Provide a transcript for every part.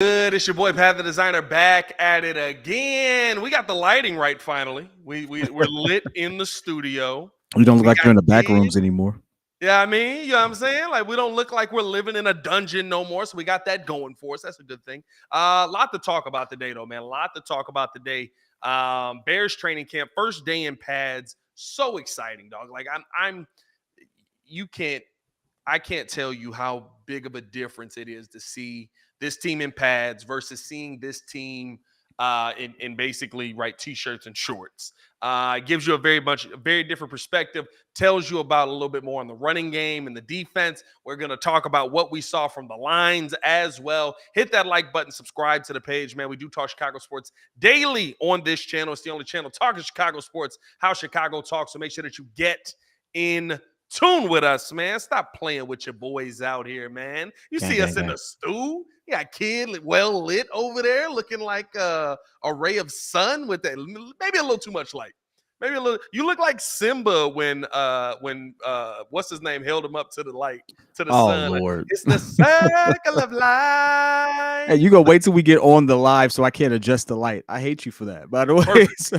Good. It's your boy Pat the Designer back at it again. We got the lighting right finally. We're lit in the studio. You don't look We like got you're in the back kids. rooms anymore. Yeah, I mean, you know what I'm saying? Like we don't look like we're living in a dungeon no more. So we got that going for us. That's a good thing. A lot to talk about today, though, man. A lot to talk about today. Bears training camp, first day in pads. So exciting, dog. Like I'm you can't I can't tell you how big of a difference it is to see this team in pads versus seeing this team in basically t-shirts and shorts. It gives you a very different perspective. Tells you about a little bit more on the running game and the defense. We're going to talk about what we saw from the lines as well. Hit that like button, subscribe to the page, man. We do talk Chicago sports daily on this channel. It's the only channel talking Chicago sports, how Chicago talks. So make sure that you get in tune with us, man. Stop playing with your boys out here, man. You Gang, see us gang, in gang. the stew. You got kid well lit over there, looking like a ray of sun with that. Maybe a little too much light. Maybe a little. You look like Simba when what's his name held him up to the light to the Oh sun. Lord. It's the circle of Hey, life. you gonna wait till we get on the live so I can't adjust the light. I hate you for that, by the way. Perfect.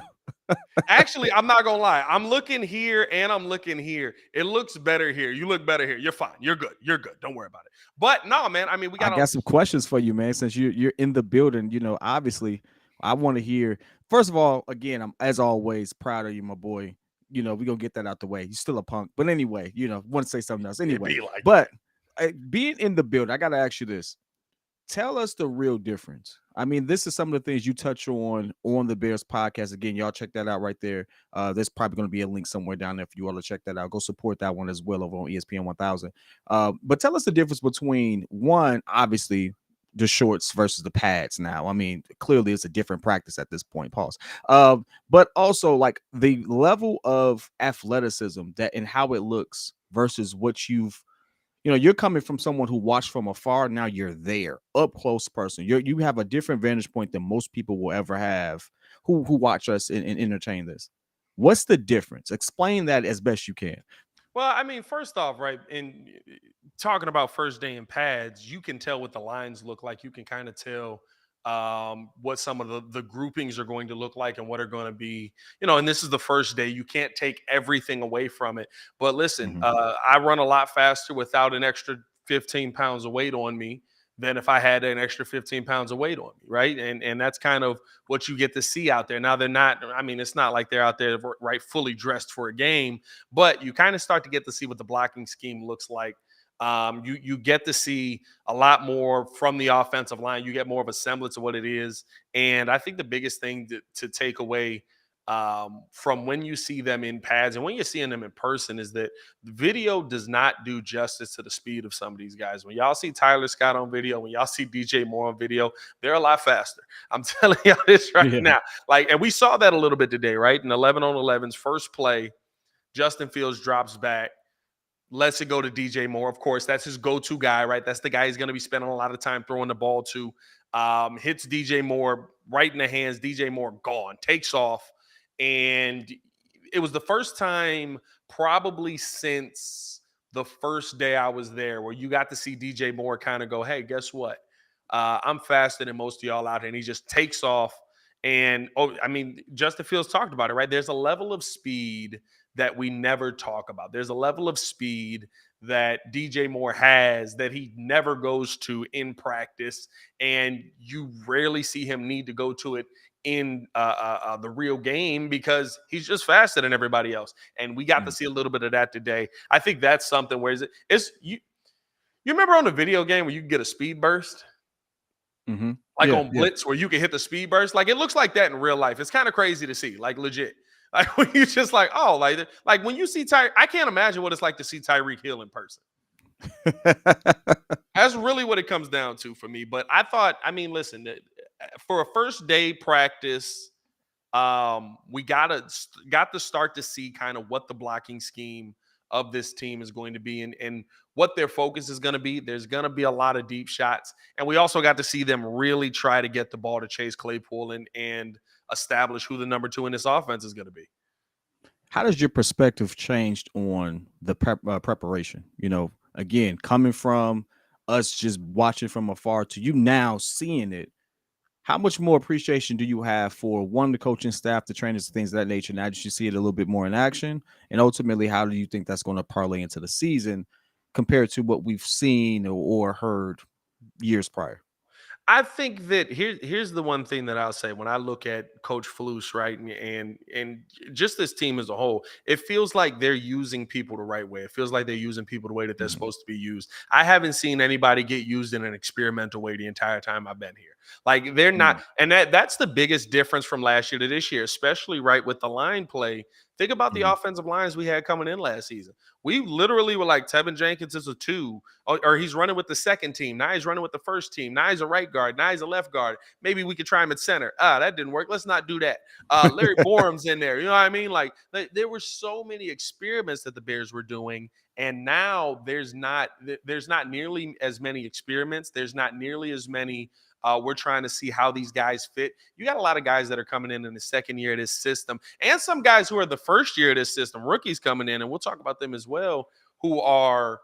Actually, I'm not gonna lie. I'm looking here and I'm looking here. It looks better here. You look better here. You're fine. You're good. You're good. Don't worry about it. But no, man. I mean, we I got a got some questions for you, man. Since you're in the building, obviously, I want to hear. First of all, again, I'm as always proud of you, my boy. We're gonna get that out the way. You're still a punk, but anyway, want to say something else it anyway. be like that. But being in the building, I gotta ask you this: tell us the real difference. I mean, this is some of the things you touch on the Bears podcast. Again, y'all check that out right there. There's probably going to be a link somewhere down there for you all to check that out. Go support that one as well over on ESPN 1000. But tell us the difference between one, obviously, the shorts versus the pads. Now, I mean, clearly it's a different practice at this point. Pause. But also like the level of athleticism that and how it looks versus what you're coming from someone who watched from afar. Now you're there, up close person. You have a different vantage point than most people will ever have who watch us and entertain this. What's the difference? Explain that as best you can. Well, I mean, first off, right, in talking about first day in pads, you can tell what the lines look like. You can kind of tell what some of the groupings are going to look like and what are going to be, and this is the first day. You can't take everything away from it. But listen, Mhm. I run a lot faster without an extra 15 pounds of weight on me than if I had an extra 15 pounds of weight on me, right? And that's kind of what you get to see out there. Now they're not, I mean, it's not like they're out there right fully dressed for a game, but you kind of start to get to see what the blocking scheme looks like. You get to see a lot more from the offensive line. You get more of a semblance of what it is. And I think the biggest thing to take away from when you see them in pads and when you're seeing them in person is that video does not do justice to the speed of some of these guys. When y'all see Tyler Scott on video, when y'all see DJ Moore on video, they're a lot faster. I'm telling y'all this right Yeah. now. Like, and we saw that a little bit today, right? In 11 on 11's first play, Justin Fields drops back, lets it go to DJ Moore. Of course, that's his go-to guy, right? That's the guy he's going to be spending a lot of time throwing the ball to. Hits DJ Moore right in the hands. DJ Moore gone, takes off. And it was the first time probably since the first day I was there where you got to see DJ Moore kind of go, hey, guess what? I'm faster than most of y'all out here. And he just takes off. And, I mean, Justin Fields talked about it, right? There's a level of speed that we never talk about. There's a level of speed that DJ Moore has that he never goes to in practice. And you rarely see him need to go to it in the real game because he's just faster than everybody else. And we got to Mm. see a little bit of that today. I think that's something where it's you remember on the video game where you can get a speed burst? Mm-hmm. Like Yeah, on yeah. Blitz where you can hit the speed burst. Like it looks like that in real life. It's kind of crazy to see, like legit. Like when you just oh, like when you see I can't imagine what it's like to see Tyreek Hill in person. That's really what it comes down to for me. But I thought, I mean, listen, for a first day practice, we got to start to see kind of what the blocking scheme of this team is going to be and what their focus is going to be. There's going to be a lot of deep shots, and we also got to see them really try to get the ball to Chase Claypool and establish who the number two in this offense is going to be. How does your perspective changed on the preparation? Again, coming from us just watching from afar to you now seeing it, how much more appreciation do you have for one, the coaching staff, the trainers, things of that nature, now that you see it a little bit more in action? And ultimately, how do you think that's going to parlay into the season compared to what we've seen or heard years prior? I think that here's the one thing that I'll say when I look at Coach Flus, right, and just this team as a whole, it feels like they're using people the right way. It feels like they're using people the way that they're Mhm, supposed to be used. I haven't seen anybody get used in an experimental way the entire time I've been here. Like they're not, mm, and that's the biggest difference from last year to this year, especially right with the line play. Think about the mhm. offensive lines we had coming in last season. We literally were like Tevin Jenkins is a 2, or he's running with the second team. Now he's running with the first team. Now he's a right guard. Now he's a left guard. Maybe we could try him at center. That didn't work. Let's not do that. Larry Borum's in there. You know what I mean? Like there were so many experiments that the Bears were doing, and now there's not nearly as many experiments. There's not nearly as many. We're trying to see how these guys fit. You got a lot of guys that are coming in the second year of this system, and some guys who are the first year of this system, rookies coming in, and we'll talk about them as well, who are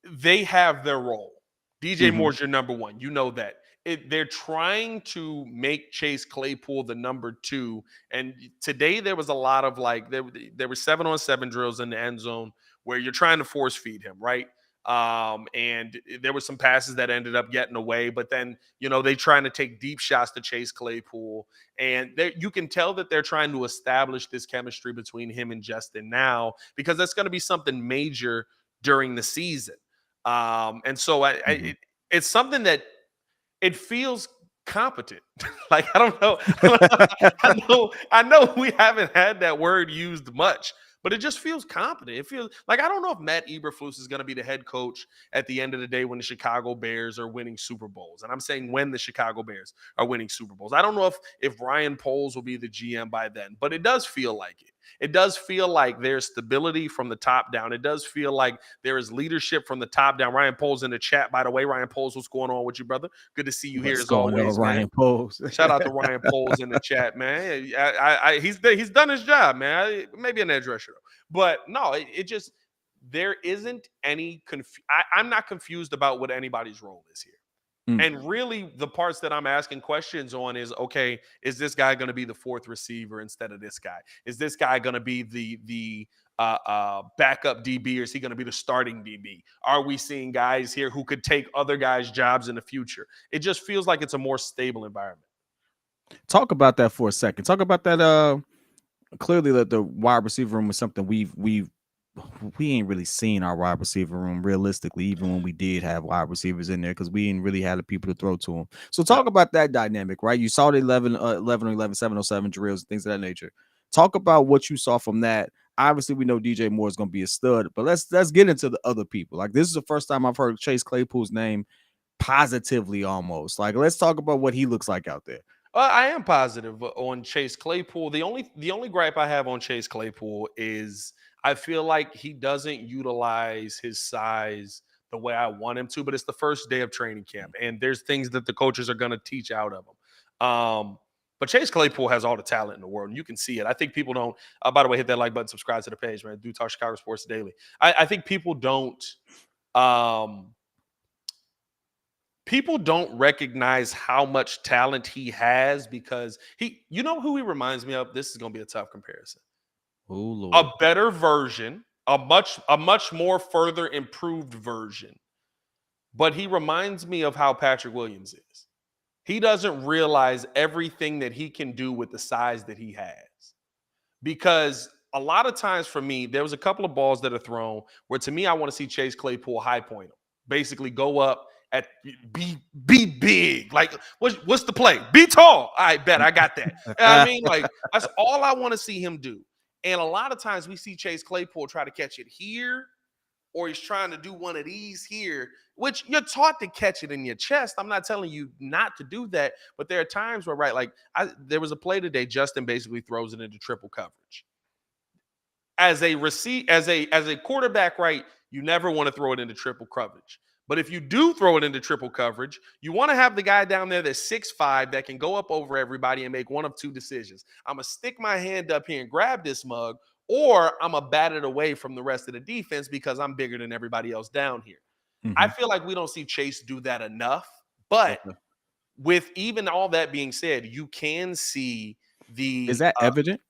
they have their role. DJ Mhm. Moore's your number one. You know that. They're trying to make Chase Claypool the number 2. And today there was a lot of like there were 7-on-7 drills in the end zone where you're trying to force feed him, right? And there were some passes that ended up getting away, but then they trying to take deep shots to Chase Claypool, and you can tell that they're trying to establish this chemistry between him and Justin now because that's going to be something major during the season. And so Mhm. it's something that it feels competent. Like I don't know, I don't know, I know we haven't had that word used much, but it just feels competent. It feels like I don't know if Matt Eberflus is going to be the head coach at the end of the day when the Chicago Bears are winning Super Bowls, and I'm saying when the Chicago Bears are winning Super Bowls. I don't know if Ryan Poles will be the GM by then, but it does feel like it. It does feel like there's stability from the top down. It does feel like there is leadership from the top down. Ryan Poles in the chat, by the way. Ryan Poles, what's going on with you, brother? Good to see you here What's as going on, always, man. Ryan Post? Shout out to Ryan Poles in the chat, man. He's done his job, man. Maybe an edge rusher, but no, it just there isn't any. I'm not confused about what anybody's role is here. Mm. And really, the parts that I'm asking questions on is okay, is this guy going to be the fourth receiver instead of this guy? Is this guy going to be the backup DB, or is he going to be the starting DB? Are we seeing guys here who could take other guys' jobs in the future? It just feels like it's a more stable environment. Talk about that for a second. Talk about that. Clearly, that the wide receiver room is something we ain't really seen our wide receiver room realistically, even when we did have wide receivers in there, because we ain't really had the people to throw to them. So Yeah. talk about that dynamic, right? You saw the 11 or 11 707 drills, things of that nature. Talk about what you saw from that. Obviously, we know DJ Moore is going to be a stud, but let's get into the other people. Like this is the first time I've heard Chase Claypool's name positively almost. Like let's talk about what he looks like out there. I am positive on Chase Claypool. The only gripe I have on Chase Claypool is I feel like he doesn't utilize his size the way I want him to. But it's the first day of training camp, and there's things that the coaches are going to teach out of him. But Chase Claypool has all the talent in the world, and you can see it. I think people don't. By the way, hit that like button, subscribe to the page, man. Do talk Chicago sports daily. I think Um, people don't recognize how much talent he has because you know who he reminds me of. This is going to be a tough comparison. Oh A Lord. better version, a much more further improved version, but he reminds me of how Patrick Williams is. He doesn't realize everything that he can do with the size that he has, because a lot of times for me, there was a couple of balls that are thrown where to me I want to see Chase Claypool high point him. Basically go up at be big. Like what's the play? Be tall. I bet I got that. You know what I mean? Like that's all I want to see him do. And a lot of times we see Chase Claypool try to catch it here, or he's trying to do one of these here, which you're taught to catch it in your chest. I'm not telling you not to do that, but there are times where, right, like there was a play today, Justin basically throws it into triple coverage. As a quarterback, right, you never want to throw it into triple coverage. But if you do throw it into triple coverage, you want to have the guy down there that's 6'5" that can go up over everybody and make one of two decisions. I'm going to stick my hand up here and grab this mug, or I'm going to bat it away from the rest of the defense because I'm bigger than everybody else down here. I Mhm. feel like we don't see Chase do that enough. But Okay. with even all that being said, you can see Is the that evident?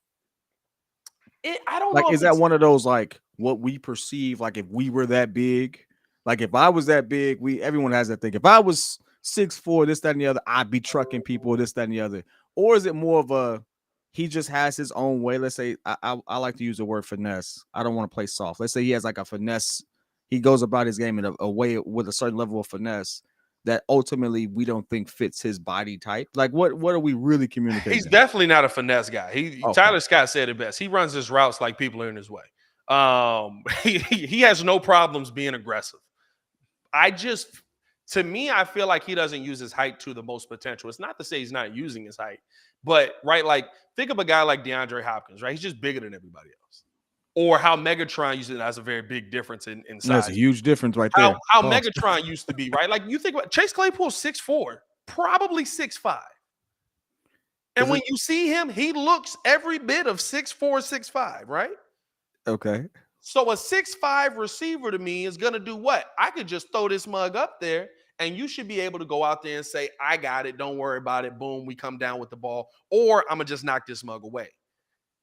I don't Like, know if is that it's one of those, like, what we perceive, like, if we were that big, like, if I was that big, everyone has that thing. If I was 6'4", this, that, and the other, I'd be trucking people, this, that, and the other. Or is it more of a he just has his own way? Let's say I like to use the word finesse. I don't want to play soft. Let's say he has like a finesse. He goes about his game in a way with a certain level of finesse that ultimately we don't think fits his body type. Like, what are we really he's communicating? definitely not a finesse guy. Okay. Tyler Scott said it best. He runs his routes like people are in his way. He has no problems being aggressive. I just to me, I feel like he doesn't use his height to the most potential. It's not to say he's not using his height, but right, like think of a guy like DeAndre Hopkins, right? He's just bigger than everybody else. Or how Megatron usually has a very big difference in That's a size. huge difference right How there. how Pause. Megatron used to be, right? Like you think about Chase Claypool 6'4", probably 6'5". And Is when it you see him, he looks every bit of 6'4", 6'5", right? okay? So a 6'5" receiver to me is gonna do what? I could just throw this mug up there, and you should be able to go out there and say, I got it, don't worry about it. Boom, we come down with the ball, or I'm gonna just knock this mug away.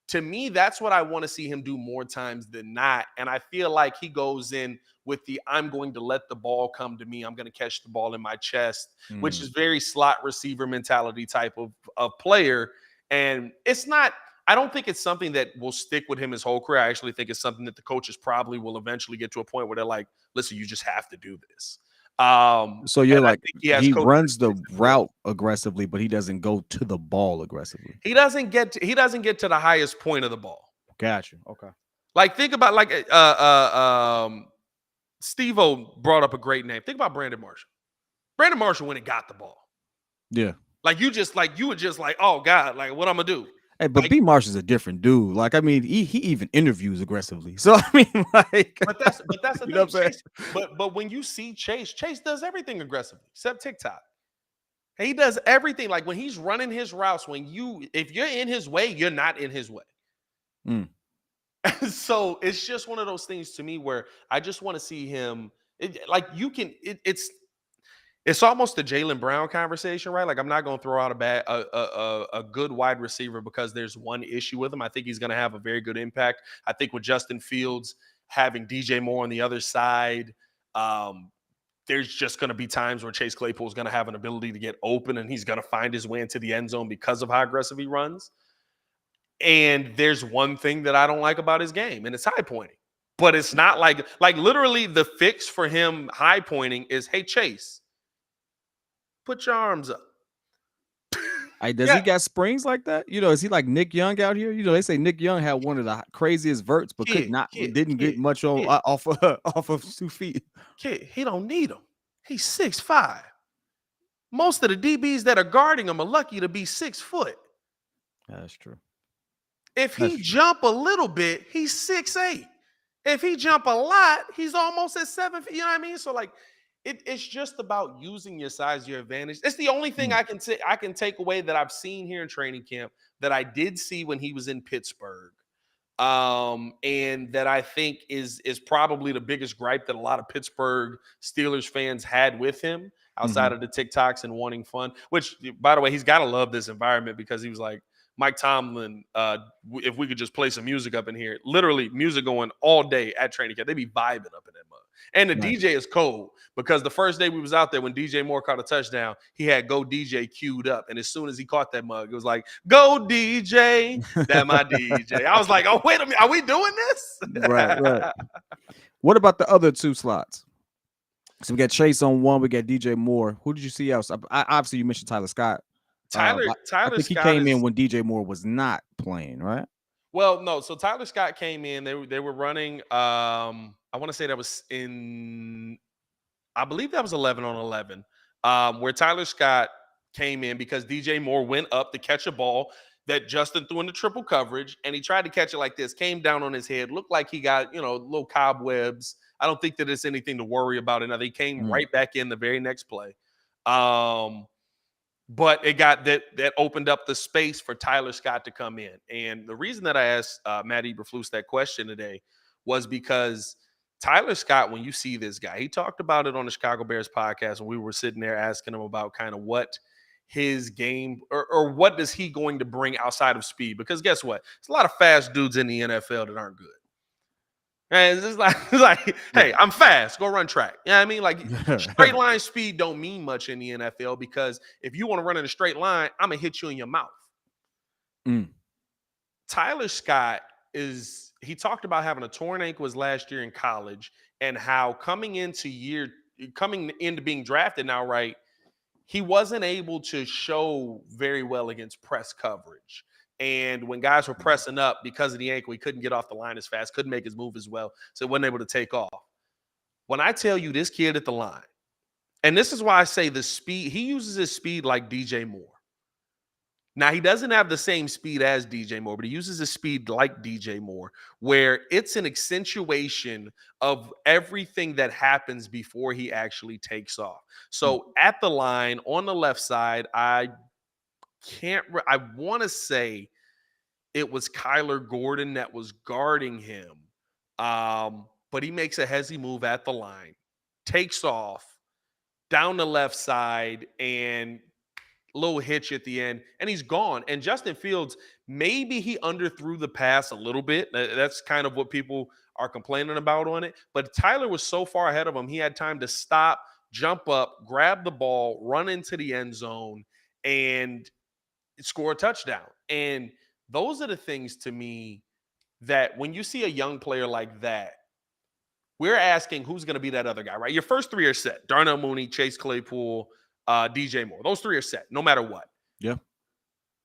To me, that's what I want to see him do more times than not. And I feel like he goes in with the I'm going to let the ball come to me. I'm going to catch the ball in my chest, which is Mm. very slot receiver mentality type of player. And it's not, I don't think it's something that will stick with him his whole career. I actually think it's something that the coaches probably will eventually get to a point where they're like, listen, you just have to do this. So And you're I like think he has he coaches in runs the place that will. route aggressively, but he doesn't go to the ball aggressively. He doesn't get to the highest point of the ball. Gotcha. Okay. Like think about like Steve-O brought up a great name. Think about Brandon Marshall. Brandon Marshall when he got the ball. Yeah. Like you were just like, oh God, like what I'm gonna do. Hey, but Like, B Marsh is a different dude. Like, I mean, he even interviews aggressively. So I mean, like, but that's the you know thing, what I'm saying? Chase. But when you see Chase does everything aggressively, except TikTok. He does everything. Like when he's running his routes, if you're in his way, you're not in his way. Mm. So it's just one of those things to me where I just want to see him. Like you can, it's almost the Jaylen Brown conversation, right? Like I'm not going to throw out a good wide receiver because there's one issue with him. I think he's going to have a very good impact. I think with Justin Fields having DJ Moore on the other side, um, there's just going to be times where Chase Claypool is going to have an ability to get open and he's going to find his way into the end zone because of how aggressive he runs. And there's one thing that I don't like about his game, and it's high pointing. But it's not like literally the fix for him high pointing is, hey Chase, put your arms up. Does Yeah, he got springs like that? You know, is he like Nick Young out here? You know, they say Nick Young had one of the craziest verts, but kid, kid, didn't get kid, much on kid, off off of 2 feet. kid. He don't need him. He's 6'5". Most of the DBs that are guarding him are lucky to be 6 foot. That's true. If That's he true. jump a little bit, he's 6'8". If he jump a lot, he's almost at 7 feet. You know what I mean? So like, it's just about using your size, your advantage. It's the only thing Mm. I can take away that I've seen here in training camp that I did see when he was in Pittsburgh. And that I think is probably the biggest gripe that a lot of Pittsburgh Steelers fans had with him outside Mhm. of the TikToks and wanting fun. Which, by the way, he's got to love this environment because he was like, Mike Tomlin, if we could just play some music up in here, literally music going all day at training camp. They be vibing up in that mug. And the Nice. DJ is cold because the first day we was out there when DJ Moore caught a touchdown, he had Go DJ queued up. And as soon as he caught that mug, it was like, Go DJ, that my DJ. I was like, oh, wait a minute. Are we doing this? Right, right. What about the other two slots? So we got Chase on one, we got DJ Moore. Who did you see else? Obviously, you mentioned Tyler Scott. Tyler I Tyler think he Scott came in is when DJ Moore was not playing, right? well, no. So Tyler Scott came in. They were running. I want to say that was in I believe that was 11 on 11, where Tyler Scott came in because DJ Moore went up to catch a ball that Justin threw into triple coverage, and he tried to catch it like this, came down on his head, looked like he got, little cobwebs. I don't think that it's anything to worry about. And he came Mm. right back in the very next play. But it got that opened up the space for Tyler Scott to come in. And the reason that I asked Matt Eberflus that question today was because Tyler Scott, when you see this guy, he talked about it on the Chicago Bears podcast, and we were sitting there asking him about kind of what his game or what is he going to bring outside of speed? Because guess what? There's a lot of fast dudes in the NFL that aren't good. And it's like, hey, Yeah. I'm fast. Go run track. You know what I mean? Like straight line speed don't mean much in the NFL because if you want to run in a straight line, I'm gonna hit you in your mouth. Mm. Tyler Scott he talked about having a torn ankle his last year in college and how coming into being drafted now, right? He wasn't able to show very well against press coverage. And when guys were pressing up because of the ankle, he couldn't get off the line as fast, couldn't make his move as well. So he wasn't able to take off. When I tell you this kid at the line, and this is why I say the speed, he uses his speed like DJ Moore. Now, he doesn't have the same speed as DJ Moore, but he uses his speed like DJ Moore, where it's an accentuation of everything that happens before he actually takes off. So at the line on the left side, I want to say it was Kyler Gordon that was guarding him. But he makes a hezzy move at the line, takes off down the left side, and little hitch at the end, and he's gone. And Justin Fields, maybe he underthrew the pass a little bit. That's kind of what people are complaining about on it. But Tyler was so far ahead of him, he had time to stop, jump up, grab the ball, run into the end zone, and score a touchdown. And those are the things to me that when you see a young player like that, we're asking who's going to be that other guy, right? Your first three are set. Darnell Mooney, Chase Claypool, DJ Moore. Those three are set, no matter what. Yeah.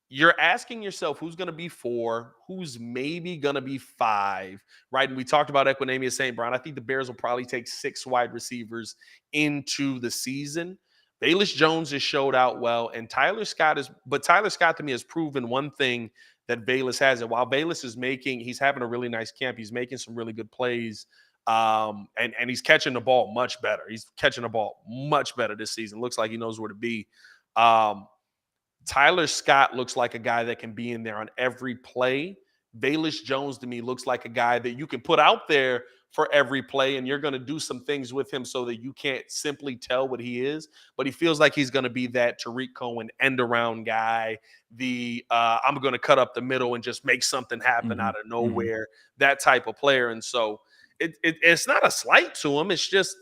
You're asking yourself who's going to be 4, who's maybe going to be 5, right? And we talked about Equanimeous St. Brown. I think the Bears will probably take 6 wide receivers into the season. Bayless Jones has showed out well, and Tyler Scott to me has proven one thing that Bayless has. And while Bayless he's having a really nice camp. He's making some really good plays. And he's catching the ball much better. He's catching the ball much better this season. Looks like he knows where to be. Tyler Scott looks like a guy that can be in there on every play. Bayless Jones to me looks like a guy that you can put out there for every play, and you're going to do some things with him so that you can't simply tell what he is. But he feels like he's going to be that Tariq Cohen end around guy. I'm going to cut up the middle and just make something happen out of nowhere. That type of player. And so it's not a slight to him. It's just,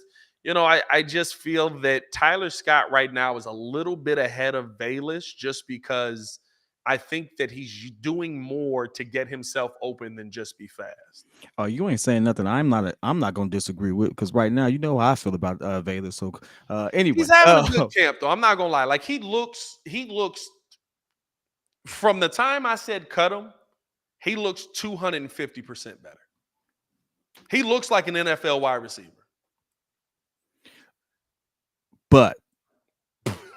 I just feel that Tyler Scott right now is a little bit ahead of Bayless just because I think that he's doing more to get himself open than just be fast. Oh, you ain't saying nothing. I'm not gonna disagree with, because right now you know how I feel about Bayless. So anyway, He's having a good camp though. I'm not gonna lie. Like he looks from the time I said cut him, he looks 250% better. He looks like an NFL wide receiver. but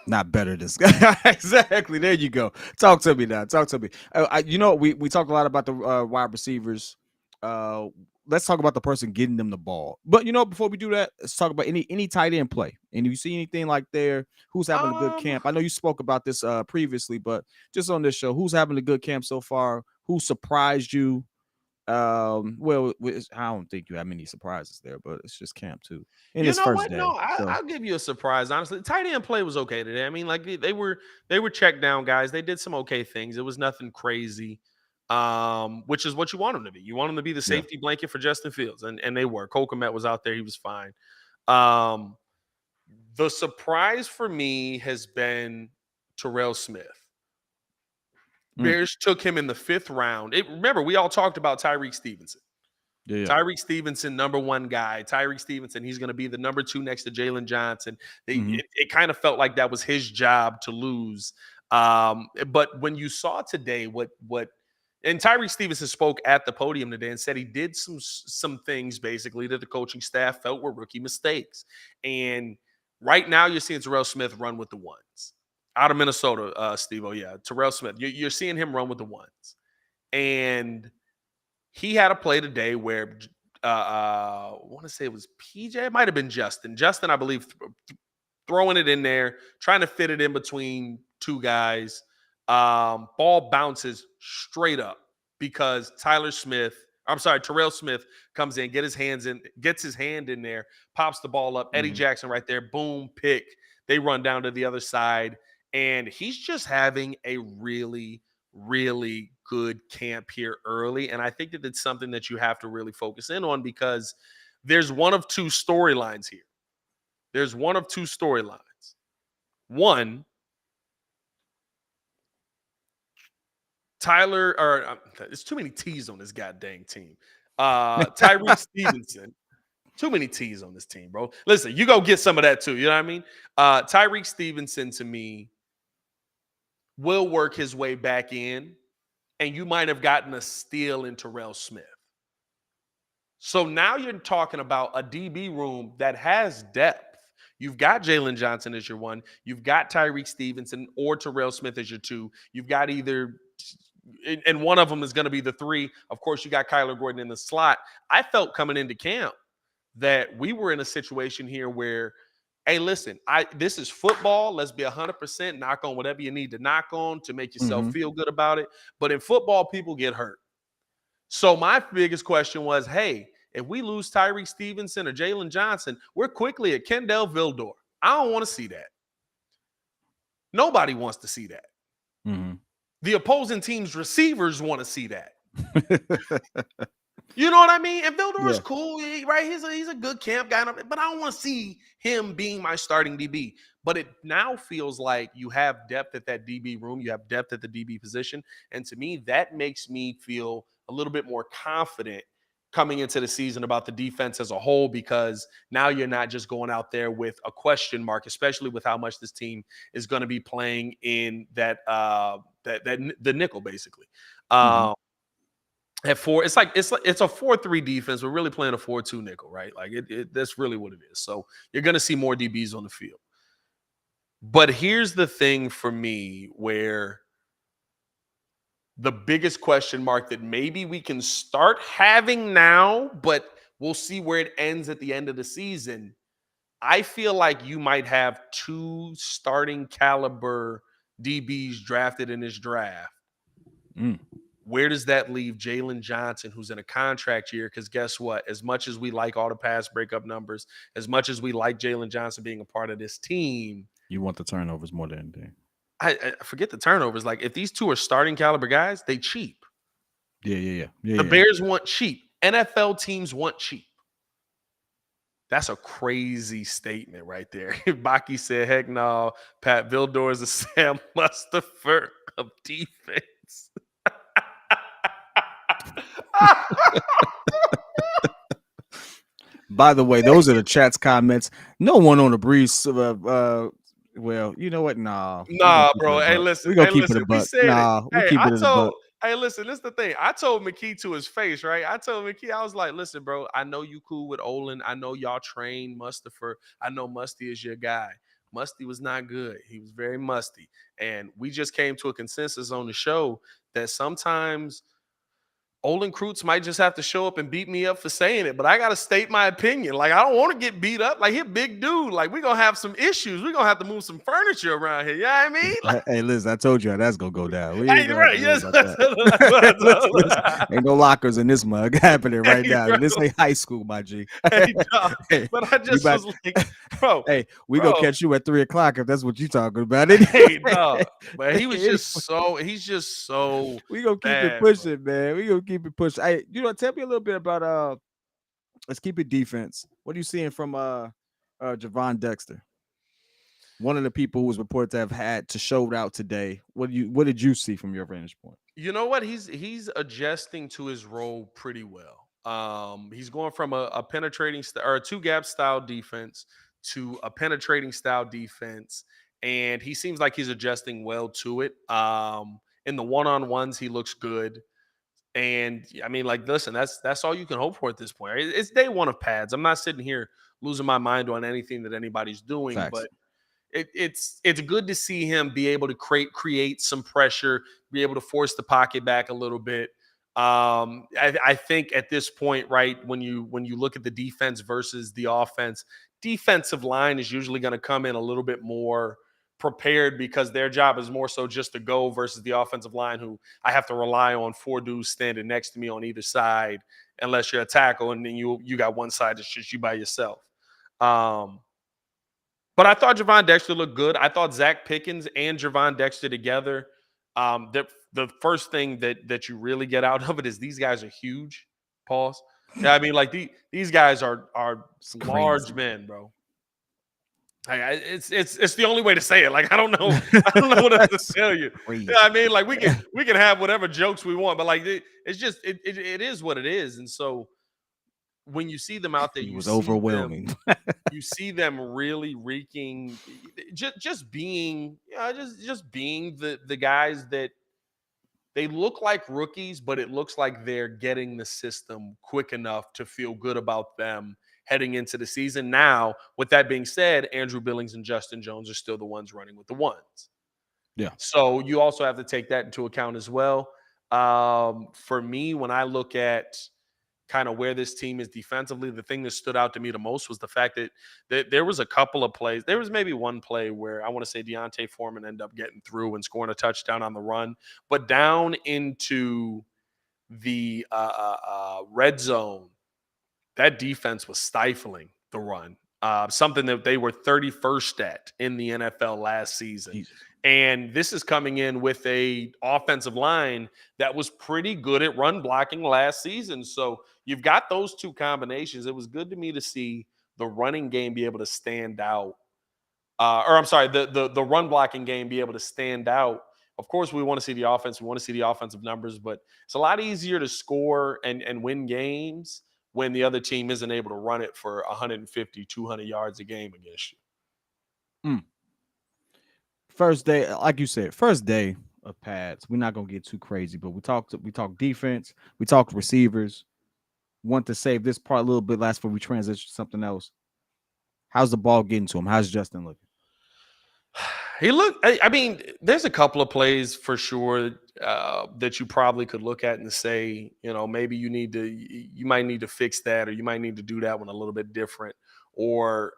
not better this guy. Exactly. There you go. Talk to me now. Talk to me. We talked a lot about the wide receivers. Let's talk about the person getting them the ball. But before we do that, let's talk about any tight end play. And you see anything like there? Who's having a good camp? I know you spoke about this previously, but just on this show, who's having a good camp so far? Who surprised you? I don't think you have many surprises there, but it's just camp too. In his first day. No, I'll give you a surprise. Honestly, tight end play was okay today. I mean, like they were check down guys. They did some okay things. It was nothing crazy, which is what you want them to be. You want them to be the safety blanket for Justin Fields, and they were. Cole Kmet was out there. He was fine. The surprise for me has been Terrell Smith. Bears took him in the 5th round. Remember, we all talked about Tyreek Stevenson. Yeah. Tyreek Stevenson, number 1 guy. Tyreek Stevenson, he's going to be the number 2 next to Jalen Johnson. It kind of felt like that was his job to lose. But when you saw today and Tyreek Stevenson spoke at the podium today and said he did some things basically that the coaching staff felt were rookie mistakes. And right now you're seeing Terrell Smith run with the ones. Out of Minnesota, Steve-O, yeah. Terrell Smith. You're seeing him run with the ones. And he had a play today where I want to say it was PJ. It might have been Justin. Justin, I believe, throwing it in there, trying to fit it in between 2 guys. Ball bounces straight up because Tyler Smith I'm sorry, Terrell Smith comes in, gets his hand in there, pops the ball up. Eddie Jackson right there, boom, pick. They run down to the other side, and he's just having a really, really good camp here early. And I think that it's something that you have to really focus in on because there's one of two storylines here. There's one of two storylines. One, Tyler, or there's too many T's on this goddamn team. Tyreek Stevenson. Too many T's on this team, bro. Listen, you go get some of that too. You know what I mean? Tyreek Stevenson, to me, will work his way back in, and you might have gotten a steal in Terrell Smith. So now you're talking about a DB room that has depth. You've got Jalen Johnson as your one. You've got Tyreek Stevenson or Terrell Smith as your two. You've got either, and one of them is going to be the three. Of course, you got Kyler Gordon in the slot. I felt coming into camp that we were in a situation here where, hey, listen, this is football. Let's be 100%. Knock on whatever you need to knock on to make yourself feel good about it. But in football, people get hurt. So my biggest question was, hey, if we lose Tyreek Stevenson or Jalen Johnson, we're quickly at Kendall Vildor. I don't want to see that. Nobody wants to see that. The opposing team's receivers want to see that. You know what I mean? And Vildor is cool, right? He's a good camp guy, but I don't want to see him being my starting DB. But it now feels like you have depth at that DB room. You have depth at the DB position. And to me, that makes me feel a little bit more confident coming into the season about the defense as a whole, because now you're not just going out there with a question mark, especially with how much this team is going to be playing in that the nickel, basically. At four, it's a 4-3 defense. We're really playing a 4-2 nickel, right? Like that's really what it is. So you're going to see more DBs on the field. But here's the thing for me, where the biggest question mark that maybe we can start having now, but we'll see where it ends at the end of the season. I feel like you might have 2 starting caliber DBs drafted in this draft. Where does that leave Jalen Johnson, who's in a contract year? Because guess what? As much as we like all the pass breakup numbers, as much as we like Jalen Johnson being a part of this team, you want the turnovers more than anything. I forget the turnovers. Like, if these 2 are starting caliber guys, they cheap. Yeah. The Bears want cheap. NFL teams want cheap. That's a crazy statement right there. Baki said, heck no, Pat Vildor is a Sam Mustipher of defense. By the way, those are the chat's comments. No one on the breeze. Well, you know what? Nah, bro. Hey, listen. We're gonna keep it a buck. Nah, we keep it as a buck. Hey, listen, this is the thing. I told McKee to his face, right? I told McKee, I was like, listen, bro, I know you cool with Olin. I know y'all train Mustipher. I know Musty is your guy. Musty was not good. He was very musty. And we just came to a consensus on the show that sometimes Olin Kreutz might just have to show up and beat me up for saying it, but I got to state my opinion. Like, I don't want to get beat up. Like, he a big dude. Like, we're going to have some issues. We're going to have to move some furniture around here. You know what I mean? Like, hey, listen, I told you how that's going to go down. Hey, right. Yes. Listen, ain't no lockers in this mug happening right now. Right. This ain't high school, my G. Hey, but I just was like, bro. Hey, we going to catch you at 3:00 if that's what you talking about. Hey, dog. But he was just so we going to keep it pushing, man. We going to keep it pushing. Hey, tell me a little bit about let's keep it defense. What are you seeing from Javon Dexter? One of the people who was reported to have had to show out today. What did you see from your vantage point? You know what? He's adjusting to his role pretty well. He's going from a penetrating or a 2-gap style defense to a penetrating style defense, and he seems like he's adjusting well to it. In the one-on-ones, he looks good. And I mean, like, listen, that's all you can hope for at this point. It's day one of pads. I'm not sitting here losing my mind on anything that anybody's doing, Facts. but it's good to see him be able to create some pressure, be able to force the pocket back a little bit. I think at this point, right, when you look at the defense versus the offense, defensive line is usually going to come in a little bit more prepared because their job is more so just to go versus the offensive line, who I have to rely on 4 dudes standing next to me on either side, unless you're a tackle, and then you got one side that's just you by yourself. Um, but I thought Javon Dexter looked good. I thought Zach Pickens and Javon Dexter together. The first thing that you really get out of it is these guys are huge. Pause. Yeah, I mean, like these guys are It's large crazy. men, bro. It's the only way to say it. Like I don't know what else to That's tell you. Yeah, crazy. I mean, like we can have whatever jokes we want, but like it's just it is what it is. And so when you see them out there, He was overwhelming. you see them really wreaking, just being, just being the guys that they look like rookies, but it looks like they're getting the system quick enough to feel good about them heading into the season. Now, with that being said, Andrew Billings and Justin Jones are still the ones running with the ones. Yeah. So you also have to take that into account as well. For me, when I look at kind of where this team is defensively, the thing that stood out to me the most was the fact that there was a couple of plays. There was maybe one play where I want to say Deontay Foreman ended up getting through and scoring a touchdown on the run, but down into the red zone, that defense was stifling the run. Something that they were 31st at in the NFL last season. Jesus. And this is coming in with a offensive line that was pretty good at run blocking last season. So you've got those two combinations. It was good to me to see the running game be able to stand out. Or I'm sorry, the run blocking game be able to stand out. Of course, we want to see the offense. We want to see the offensive numbers, but it's a lot easier to score and win games when the other team isn't able to run it for 150, 200 yards a game against you. Mm. First day, like you said, first day of pads. We're not gonna get too crazy, but we talked defense, we talked receivers. Want to save this part a little bit last before we transition to something else. How's the ball getting to him? How's Justin looking? He looked. I mean, there's a couple of plays for sure that you probably could look at and say, maybe you might need to fix that, or you might need to do that one a little bit different, or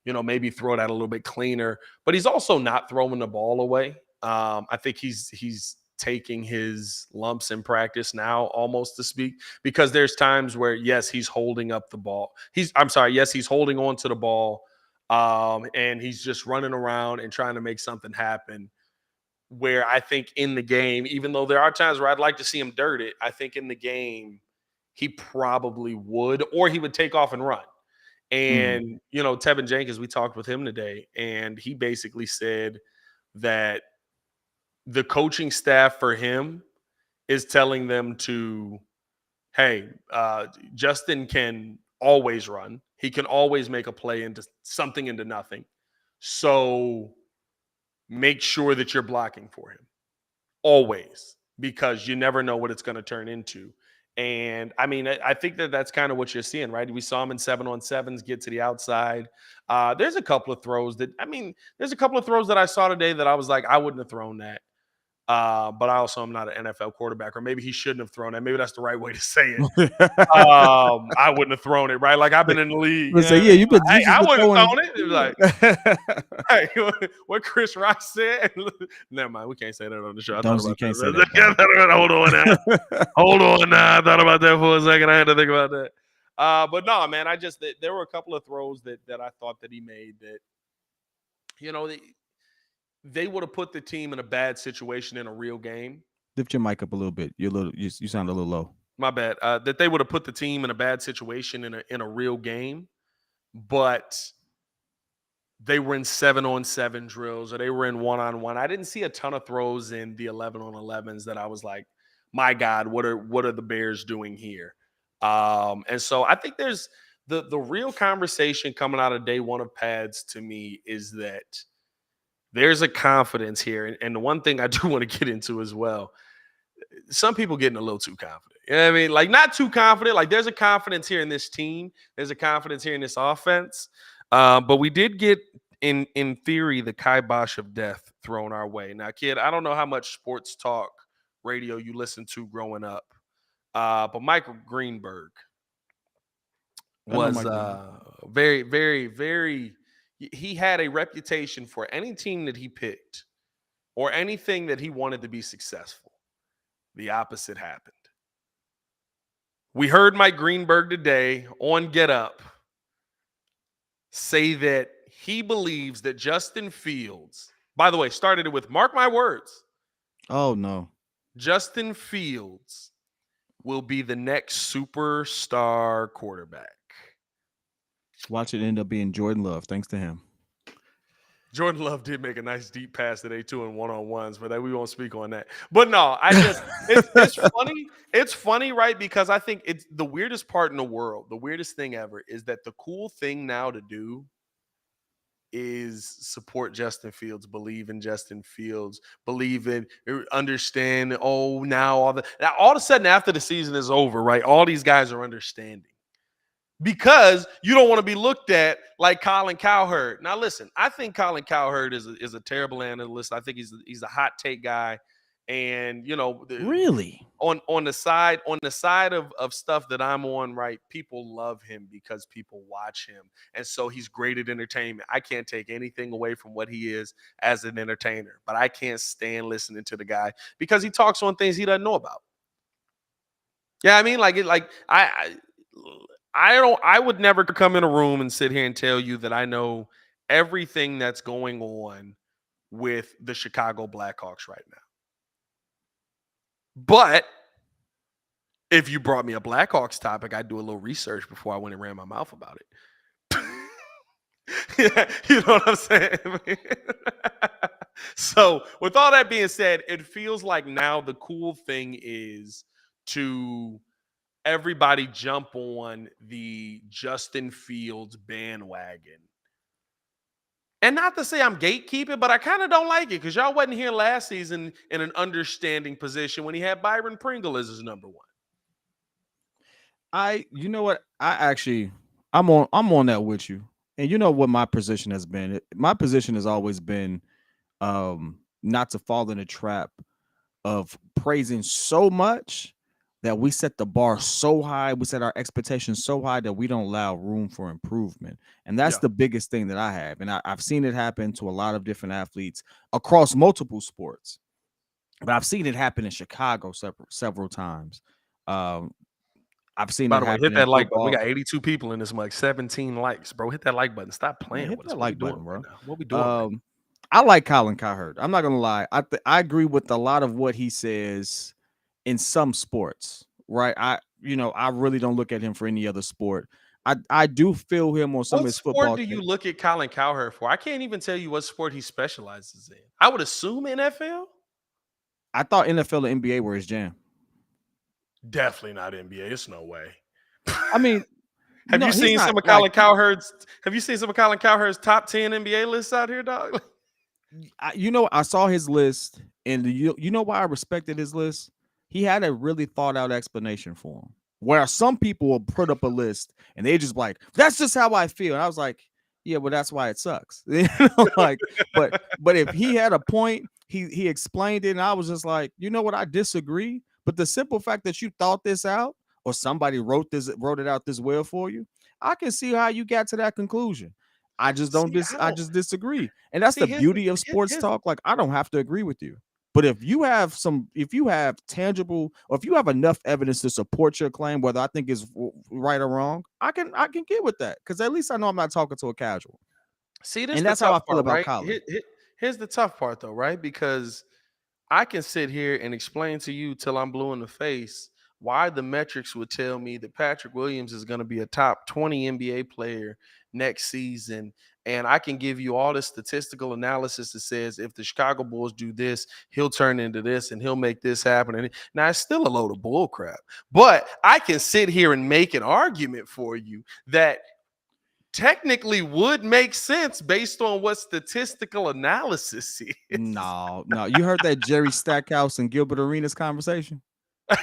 maybe throw that a little bit cleaner. But he's also not throwing the ball away. I think he's taking his lumps in practice now, almost to speak, because there's times where yes, he's holding up the ball. Yes, he's holding on to the ball. And he's just running around and trying to make something happen. Where I think in the game, even though there are times where I'd like to see him dirt it, I think in the game he probably would, or he would take off and run. And Tevin Jenkins, we talked with him today, and he basically said that the coaching staff for him is telling them to, hey, Justin can always run. He can always make a play into something into nothing. So make sure that you're blocking for him always, because you never know what it's going to turn into. And I mean, I think that's kind of what you're seeing, right? We saw him in 7-on-7s get to the outside. There's a couple of throws that I saw today that I was like, I wouldn't have thrown that. But I also am not an NFL quarterback, or maybe he shouldn't have thrown that. Maybe that's the right way to say it. I wouldn't have thrown it, right? Like, I've been in the league. Let's say, yeah, you I been wouldn't have throwing. thrown it. It was like, hey, what Chris Rock said. Never mind. We can't say that on the show. I thought about Can't say that. Hold on now. Hold on now. I thought about that for a second. I had to think about that. But no, man, there were a couple of throws that I thought that he made that, they would have put the team in a bad situation in a real game. Lift your mic up a little bit. You sound a little low. My bad. That they would have put the team in a bad situation in a real game, but they were in 7-on-7 drills, or they were in 1-on-1. I didn't see a ton of throws in the 11-on-11s that I was like, my God, what are the Bears doing here? And so I think there's the real conversation coming out of day one of pads to me is that there's a confidence here. And the one thing I do want to get into as well, some people getting a little too confident. You know what I mean? Like, not too confident. Like, there's a confidence here in this team. There's a confidence here in this offense. But we did get, in theory, the kibosh of death thrown our way. Now, kid, I don't know how much sports talk radio you listened to growing up. But Michael Greenberg was very, very, very, he had a reputation for any team that he picked or anything that he wanted to be successful. The opposite happened. We heard Mike Greenberg today on Get Up say that he believes that Justin Fields, by the way, started it with mark my words, Oh no. Justin Fields will be the next superstar quarterback. Watch it end up being Jordan Love, thanks to him. Jordan Love did make a nice deep pass today too in one-on-ones, but we won't speak on that. But no, I just it's funny. It's funny, right? Because I think it's the weirdest part in the world. The weirdest thing ever is that the cool thing now to do is support Justin Fields, believe in Justin Fields, believe in, understand. Oh, now all of a sudden after the season is over, right? All these guys are understanding because you don't want to be looked at like Colin Cowherd. Now, listen, I think Colin Cowherd is a terrible analyst. I think he's a hot take guy, and Really? on the side of stuff that I'm on, right? People love him because people watch him, and so he's great at entertainment. I can't take anything away from what he is as an entertainer, but I can't stand listening to the guy because he talks on things he doesn't know about. Yeah, I mean, I would never come in a room and sit here and tell you that I know everything that's going on with the Chicago Blackhawks right now. But if you brought me a Blackhawks topic, I'd do a little research before I went and ran my mouth about it. Yeah, you know what I'm saying? So, with all that being said, it feels like now the cool thing is to everybody jump on the Justin Fields bandwagon. And not to say I'm gatekeeping, but I kind of don't like it because y'all wasn't here last season in an understanding position when he had Byron Pringle as his number one. You know what? I'm on that with you. And you know what my position has been? My position has always been not to fall in a trap of praising so much that we set the bar so high, we set our expectations so high that we don't allow room for improvement. And that's Yeah. the biggest thing that I have. And I've seen it happen to a lot of different athletes across multiple sports. But I've seen it happen in Chicago several times. I've seen By it the way, happen hit in that like button. We football. got 82 people in this mic, 17 likes, bro. Hit that like button. Stop Man, playing hit with us. that What we like doing button, bro. right now? What we doing right now? I like Colin Cowherd. I'm not gonna lie. I agree with a lot of what he says in some sports, right? I really don't look at him for any other sport. I do feel him on some of What his sport football do you takes. look at Colin Cowherd for? I can't even tell you what sport he specializes in. I would assume NFL. I thought NFL and NBA were his jam. Definitely not NBA. It's no way. I mean, Have no, you he's seen not some of like Colin Cowherd's? Have you seen some of Colin Cowherd's top 10 NBA lists out here, dog? I saw his list, and you know why I respected his list? He had a really thought out explanation for him. Where some people will put up a list and they just like, that's just how I feel. And I was like, yeah, well, that's why it sucks. But if he had a point, he explained it, and I was just like, you know what, I disagree. But the simple fact that you thought this out, or somebody wrote it out this well for you, I can see how you got to that conclusion. I just don't See, I just disagree. And that's the beauty of sports talk. Like, I don't have to agree with you. But if you have tangible, or if you have enough evidence to support your claim, whether I think is right or wrong, I can get with that, because at least I know I'm not talking to a casual. See, this And the that's how tough I feel part, about right? Colin. Here's the tough part, though, right? Because I can sit here and explain to you till I'm blue in the face why the metrics would tell me that Patrick Williams is going to be a top 20 NBA player next season. And I can give you all the statistical analysis that says if the Chicago Bulls do this, he'll turn into this and he'll make this happen. And now it's still a load of bull crap. But I can sit here and make an argument for you that technically would make sense based on what statistical analysis is. No, you heard that Jerry Stackhouse and Gilbert Arenas conversation?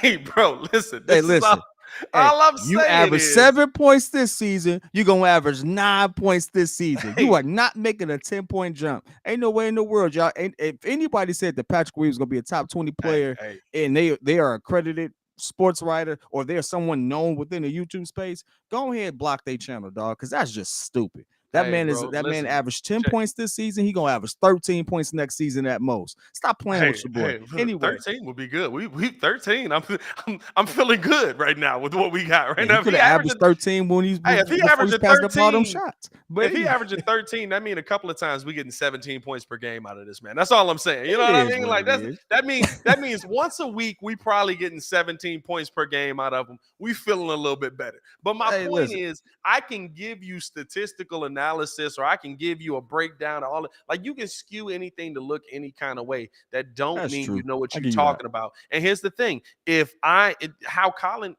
Hey, bro, listen. Hey, This is listen. Hey, all I'm you saying average is, 7 points this season. You're gonna average 9 points this season. You hey, are not making a 10-point jump. Ain't no way in the world, y'all. If anybody said that Patrick Williams is gonna be a top 20 player, hey. and they are accredited sports writer, or they're someone known within the YouTube space, go ahead and block their channel, dog, because that's just stupid. That Hey, man bro, listen. averaged 10 points this season. He gonna average 13 points next season at most. Stop playing with your boy. Anyway, 13 would be good. We 13. I'm feeling good right now with what we got right yeah, now. he If could he have averaged averaging, 13 hey, if he before he's averaging passing up all them 13, shots. But if he anyway, averaging 13, that mean a couple of times we getting 17 points per game out of this man. That's all I'm saying. You know it what I is mean? what Like it is. that means once a week we probably getting 17 points per game out of him. We feeling a little bit better. But my Hey, point listen, is, I can give you statistical analysis, or I can give you a breakdown of all. Like you can skew anything to look any kind of way. That don't that's mean you true. know what I you're give you that. talking about. And here's the thing: how Colin,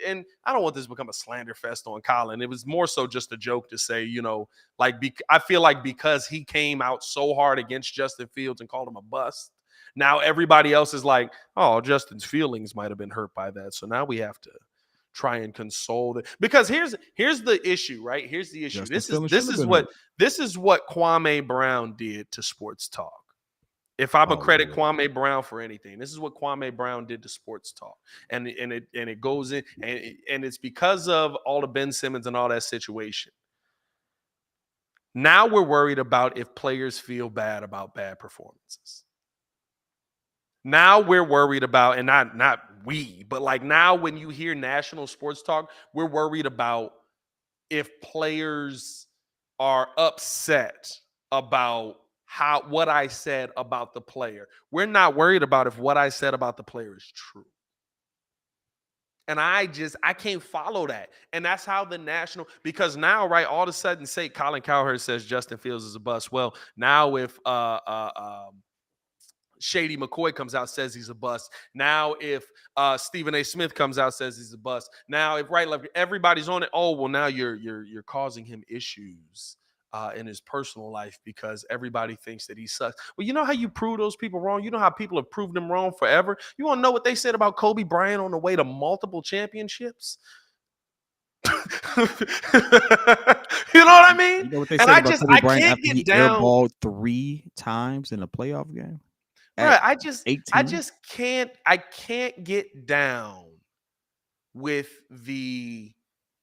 and I don't want this to become a slander fest on Colin. It was more so just a joke to say, like I feel like because he came out so hard against Justin Fields and called him a bust. Now everybody else is like, oh, Justin's feelings might have been hurt by that. So now we have to try and console it. Because here's the issue, right? Here's the issue. Justin This is Fields this shouldn't have is been what hurt. this is what Kwame Brown did to Sports Talk. If I'm a Oh credit Lord. Kwame Brown for anything, this is what Kwame Brown did to Sports Talk, and it goes in, and it's because of all the Ben Simmons and all that situation. Now we're worried about if players feel bad about bad performances. Now we're worried about, and not we, but like now when you hear national sports talk, we're worried about if players are upset about what I said about the player. We're not worried about if what I said about the player is true. And I can't follow that. And that's how the national, because now, right, all of a sudden, say Colin Cowherd says Justin Fields is a bust. Well, now if Shady McCoy comes out, says he's a bust. Now if Stephen A. Smith comes out, says he's a bust. Now if right, like everybody's on it, oh well, now you're causing him issues in his personal life because everybody thinks that he sucks. Well, you know how you prove those people wrong? You know how people have proved them wrong forever? You want to know what they said about Kobe Bryant on the way to multiple championships? You know what I mean? You know what they And said about Kobe I Bryant can't after get he down. airballed 3 times in a playoff game at Right. I 18? just can't get down with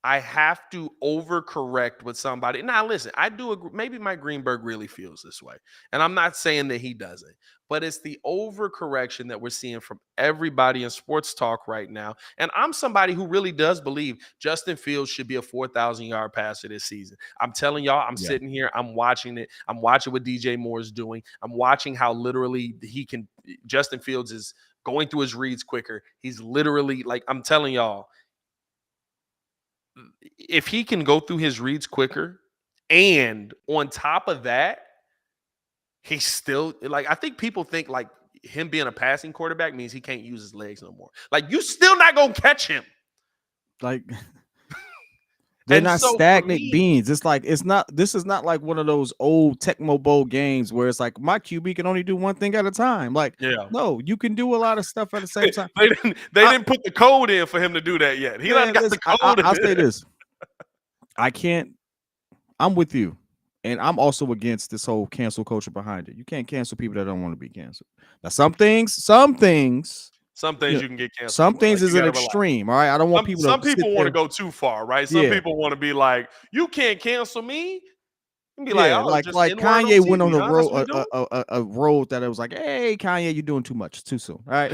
I have to overcorrect with somebody. Now, listen, I do agree. Maybe Mike Greenberg really feels this way. And I'm not saying that he doesn't, but it's the overcorrection that we're seeing from everybody in sports talk right now. And I'm somebody who really does believe Justin Fields should be a 4,000-yard passer this season. I'm telling y'all, I'm Yeah. sitting here, I'm watching it. I'm watching what DJ Moore is doing. I'm watching how literally Justin Fields is going through his reads quicker. He's literally, like, I'm telling y'all, if he can go through his reads quicker, and on top of that, he's still like, I think people think like him being a passing quarterback means he can't use his legs no more. Like, you still not gonna catch him. Like they're And not so for stagnant me, beans. It's like this is not like one of those old Tecmo Bowl games where it's like my QB can only do one thing at a time. Like, yeah, no, you can do a lot of stuff at the same time. they I, didn't put the code in for him to do that yet. He done man, got the listen, code I'll in. say this. I can't. I'm with you. And I'm also against this whole cancel culture behind it. You can't cancel people that don't want to be canceled. Now, some things, Some you things know, you can get canceled some for. Like, things you is an gotta relax. extreme. All right. I don't want people Some to sit people want to there. go too far, right? Some Yeah. people want to be like, you can't cancel me. And be like, Yeah, oh, like just like N-word on Kanye went on TV, a huh? That's road what we doing? a road that it was like, hey Kanye, you're doing too much too soon. All right,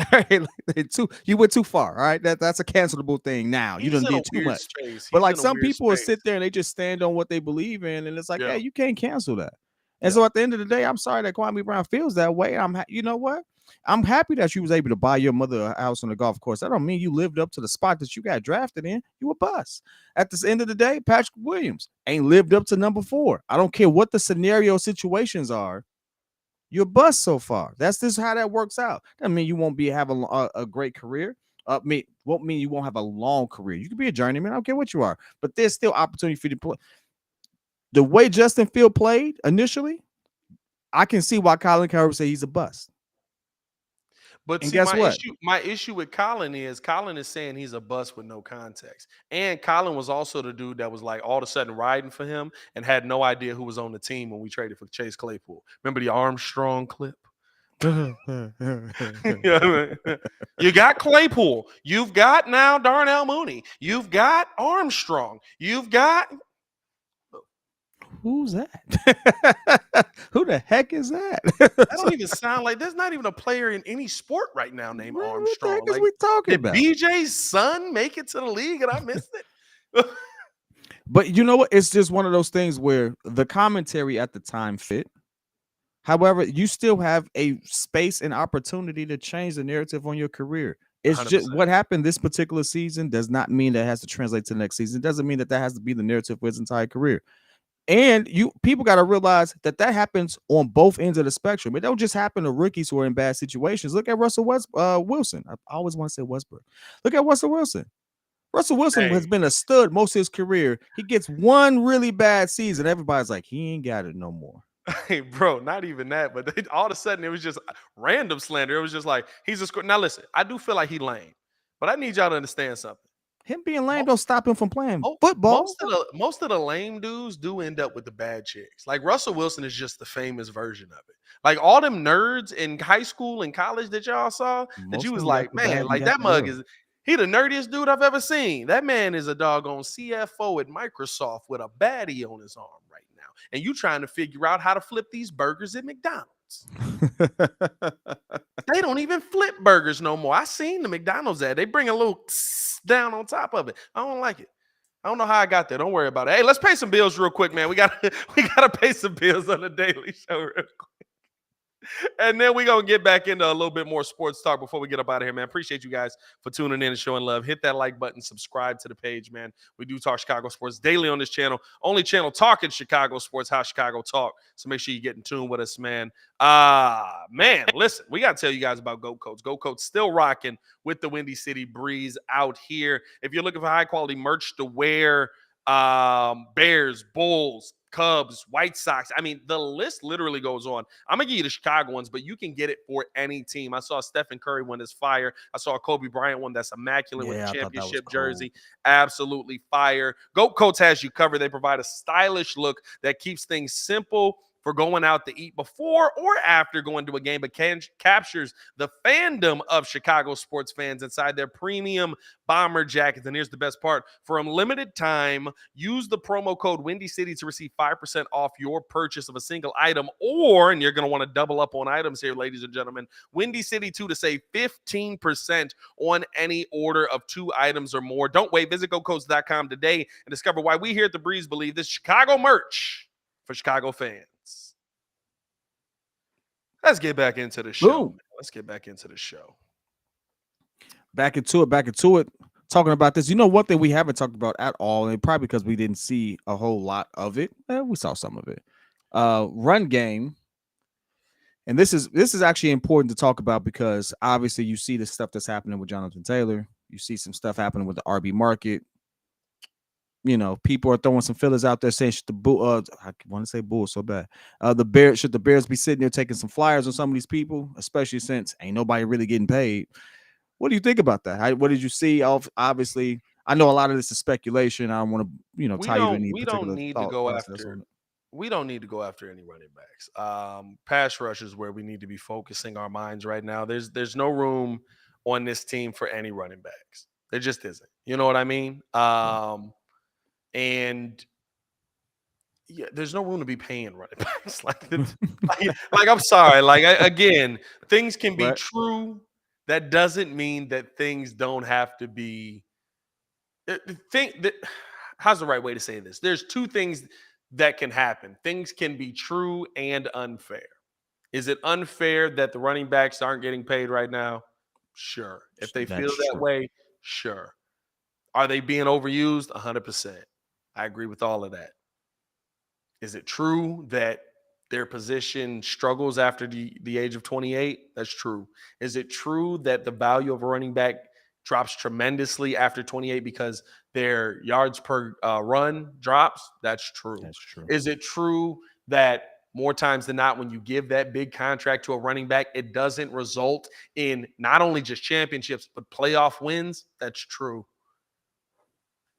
you went too far. All right, that's a cancelable thing now. You He's done in a did too weird much. space. But He's like in a some weird people will sit space. there and they just stand on what they believe in, and it's like, hey, Yeah. you can't cancel that. And Yeah. so at the end of the day, I'm sorry that Kwame Brown feels that way. You know what? I'm happy that you was able to buy your mother a house on the golf course. That don't mean you lived up to the spot that you got drafted in. You a bust. At the end of the day, Patrick Williams ain't lived up to number 4. I don't care what the scenario situations are. You're a bust so far. That's just how that works out. Doesn't mean you won't have a great career. Won't mean you won't have a long career. You can be a journeyman. I don't care what you are, but there's still opportunity for you to play. The way Justin Field played initially, I can see why Colin Cowherd say he's a bust. But And see, guess what? my issue with Colin is saying he's a bust with no context. And Colin was also the dude that was like all of a sudden riding for him and had no idea who was on the team when we traded for Chase Claypool. Remember the Armstrong clip? You know what I mean? You got Claypool. You've got now Darnell Mooney. You've got Armstrong. You've got Who's that? Who the heck is that? That don't even sound like there's not even a player in any sport right now named What the heck Armstrong. is Like, we talking did about? BJ's son make it to the league and I missed it? But you know what? It's just one of those things where the commentary at the time fit. However, you still have a space and opportunity to change the narrative on your career. It's just 100%. what happened this particular season does not mean that it has to translate to the next season. It doesn't mean that that has to be the narrative for his entire career. And you people got to realize that that happens on both ends of the spectrum. It don't just happen to rookies who are in bad situations. Look at Wilson. I always want to say Westbrook. Look at Russell Wilson. Russell Wilson has Hey, been a stud most of his career. He gets one really bad season. Everybody's like, he ain't got it no more. hey, bro, not even that, but all of a sudden it was just random slander. It was just like he's a score. Now listen, I do feel like he lame, but I need y'all to understand something. Him being lame don't stop him from playing Oh, football. most of the lame dudes do end up with the bad chicks. Like Russell Wilson is just the famous version of it. Like all them nerds in high school and college that y'all saw, that Most you of was them got like, the bad man, and like got that the mug good. is he the nerdiest dude I've ever seen. That man is a doggone CFO at Microsoft with a baddie on his arm right now. And you trying to figure out how to flip these burgers at McDonald's. They don't even flip burgers no more. I seen the McDonald's ad. They bring a little down on top of it. I don't like it. I don't know how I got there. Don't worry about it. Hey, let's pay some bills real quick, man. We gotta pay some bills on the Daily Show real quick. And then we're gonna get back into a little bit more sports talk before we get up out of here, man. Appreciate you guys for tuning in and showing love. Hit that like button, subscribe to the page, man. We do talk Chicago sports daily on this channel. Only channel talking Chicago sports, how Chicago talk. So make sure you get in tune with us, man. Man, listen, we gotta tell you guys about Goat Coats. Goat Coats still rocking with the Windy City Breeze out here. If you're looking for high quality merch to wear, Bears, Bulls, Cubs, White Sox. I mean, the list literally goes on. I'm gonna give you the Chicago ones, but you can get it for any team. I saw Stephen Curry one that's fire. I saw a Kobe Bryant one that's immaculate with a Yeah, I thought that was championship cool. jersey. Absolutely fire. Goat Coats has you covered. They provide a stylish look that keeps things simple for going out to eat before or after going to a game, but captures the fandom of Chicago sports fans inside their premium bomber jackets. And here's the best part: for a limited time, use the promo code Windy City to receive 5% off your purchase of a single item, or, and you're going to want to double up on items here, ladies and gentlemen, Windy City 2 to save 15% on any order of 2 items or more. Don't wait. Visit GoCoats.com today and discover why we here at The Breeze believe this Chicago merch for Chicago fans. Let's get back into the show. Boom. Let's get back into the show. Back into it. Talking about this, you know, one thing we haven't talked about at all, and probably because we didn't see a whole lot of it. We saw some of it. Run game, and this is actually important to talk about because obviously you see the stuff that's happening with Jonathan Taylor. You see some stuff happening with the RB market. You know, people are throwing some fillers out there saying should the I want to say bull so bad. The Bears should the Bears be sitting there taking some flyers on some of these people, especially since ain't nobody really getting paid. What do you think about that? What did you see? Obviously, I know a lot of this is speculation. I don't want to, tie you to any We don't particular need to thought go process after on it. we don't need to go after any running backs. Pass rush is where we need to be focusing our minds right now. There's no room on this team for any running backs. There just isn't. You know what I mean? And yeah, there's no room to be paying running backs. like I'm sorry. Again, things can be Right. true. That doesn't mean that things don't have to be. Think that how's the right way to say this? There's two things that can happen. Things can be true and unfair. Is it unfair that the running backs aren't getting paid right now? Sure. If they feel That's that true. way, sure. Are they being overused? 100%. I agree with all of that. Is it true that their position struggles after the age of 28? That's true. Is it true that the value of a running back drops tremendously after 28 because their yards per run drops? That's true. That's true. Is it true that more times than not, when you give that big contract to a running back, it doesn't result in not only just championships, but playoff wins? That's true.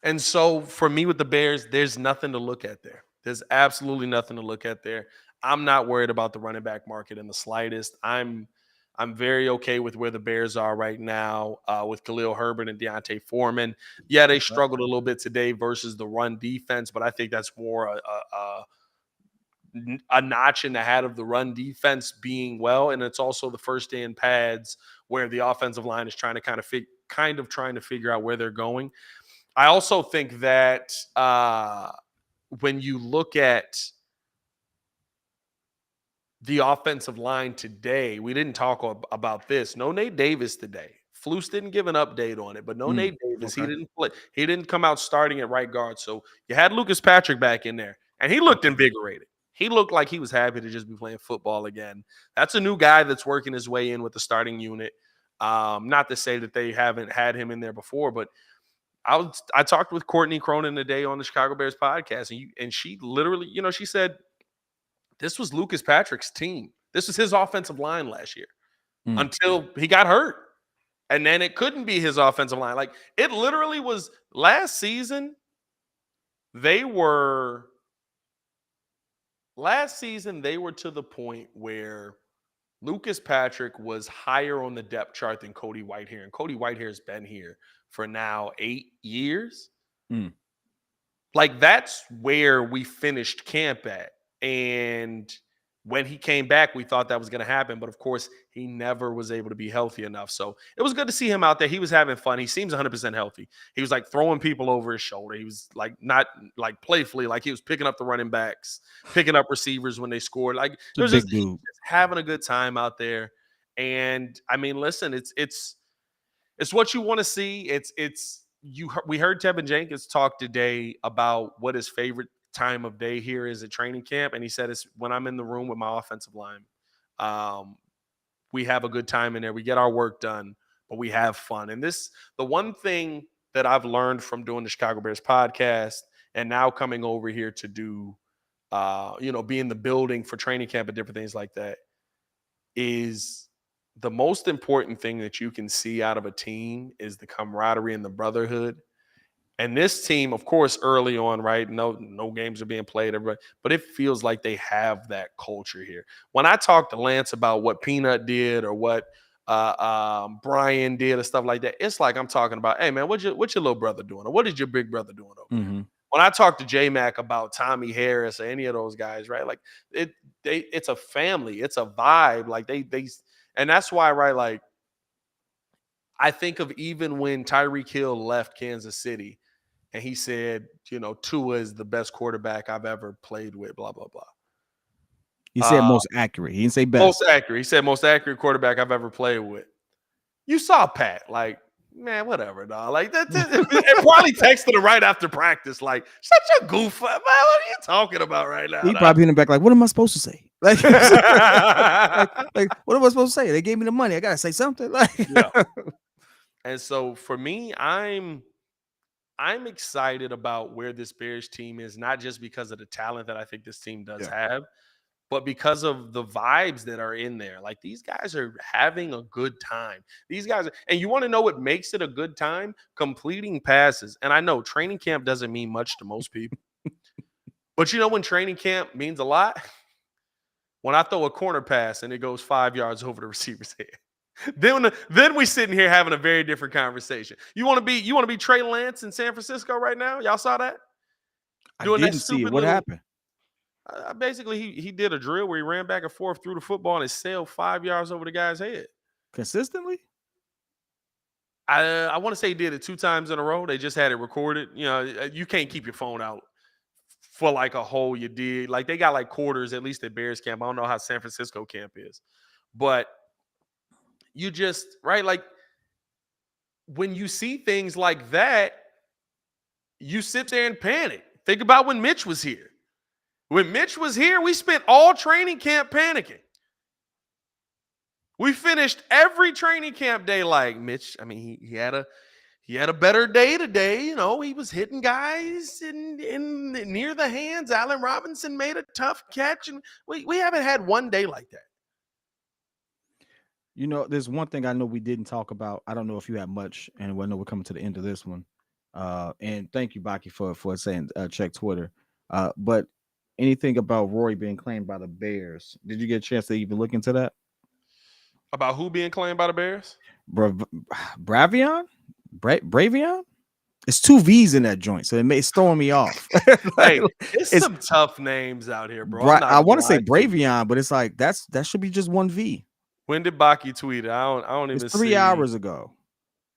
And so for me with the Bears, there's nothing to look at there. There's absolutely nothing to look at there. I'm not worried about the running back market in the slightest. I'm very okay with where the Bears are right now with Khalil Herbert and Deontay Foreman. Yeah, they Right. struggled a little bit today versus the run defense, but I think that's more a notch in the hat of the run defense being well, and it's also the first day in pads where the offensive line is trying to trying to figure out where they're going. I also think that when you look at the offensive line today, we didn't talk about this. No Nate Davis today. Flus didn't give an update on it, but no Nate Davis. Okay. He didn't play. He didn't come out starting at right guard. So you had Lucas Patrick back in there, and he looked invigorated. He looked like he was happy to just be playing football again. That's a new guy that's working his way in with the starting unit. Not to say that they haven't had him in there before, but I talked with Courtney Cronin today on the Chicago Bears podcast, and she literally, she said this was Lucas Patrick's team. This was his offensive line last year until he got hurt. And then it couldn't be his offensive line. Like, it literally was last season. They were to the point where Lucas Patrick was higher on the depth chart than Cody Whitehair. And Cody Whitehair's been here for now 8 years. Like, that's where we finished camp at. And when he came back, we thought that was going to happen. But, of course, he never was able to be healthy enough. So it was good to see him out there. He was having fun. He seems 100% healthy. He was, like, throwing people over his shoulder. He was, like, not, like, playfully. Like, he was picking up the running backs, picking up receivers when they scored. Like, it was just having a good time out there. And, I mean, listen, it's what you want to see. We heard Tevin Jenkins talk today about what his favorite time of day here is at training camp, and he said it's when I'm in the room with my offensive line. We have a good time in there. We get our work done, but we have fun. And the one thing that I've learned from doing the Chicago Bears podcast and now coming over here to do, be in the building for training camp and different things like that, is the most important thing that you can see out of a team is the camaraderie and the brotherhood. And this team, of course, early on, right? No games are being played, everybody, but it feels like they have that culture here. When I talk to Lance about what Peanut did or what Brian did or stuff like that, it's like I'm talking about, hey man, what's your little brother doing, or what is your big brother doing over there? When I talk to J-Mac about Tommy Harris or any of those guys, right? Like it's a family, it's a vibe. Like they, and that's why, right? Like I think of even when Tyreek Hill left Kansas City. And he said, Tua is the best quarterback I've ever played with, blah, blah, blah. He said most accurate. He didn't say best. Most accurate. He said most accurate quarterback I've ever played with. You saw Pat. Like, man, whatever, dog. Like, and probably texted him right after practice. Like, shut your goof up. Man, what are you talking about right now? He probably in the back like, what am I supposed to say? Like, what am I supposed to say? They gave me the money. I got to say something. Like, yeah. And so for me, I'm excited about where this Bears team is, not just because of the talent that I think this team does have, but because of the vibes that are in there. Like, these guys are having a good time. These guys, and you want to know what makes it a good time? Completing passes. And I know training camp doesn't mean much to most people, but when training camp means a lot? When I throw a corner pass and it goes 5 yards over the receiver's head. Then we sitting here having a very different conversation. You want to be Trey Lance in San Francisco right now? Y'all saw that? I didn't see it. What happened? Basically, he did a drill where he ran back and forth through the football and it sailed 5 yards over the guy's head. Consistently? I want to say he did it 2 times in a row. They just had it recorded. You can't keep your phone out for like a hole you did. Like, they got like quarters, at least at Bears camp. I don't know how San Francisco camp is. But you just, right, like when you see things like that, you sit there and panic. Think about when Mitch was here. When Mitch was here, we spent all training camp panicking. We finished every training camp day like, Mitch, I mean, he had a better day today. He was hitting guys in near the hands. Allen Robinson made a tough catch. And we haven't had one day like that. There's one thing I know we didn't talk about. I don't know if you have much, and I know we're coming to the end of this one. And thank you, Baki, for saying check Twitter. But anything about Roy being claimed by the Bears? Did you get a chance to even look into that? About who being claimed by the Bears? Bravion? It's two V's in that joint, so it's throwing me off. Like, Hey, it's it's some tough names out here, bro. I'm not I gonna want to say lie to you. Bravion, but it's like that should be just one V. When did Baki tweet it? I don't It's even 3 hours see ago.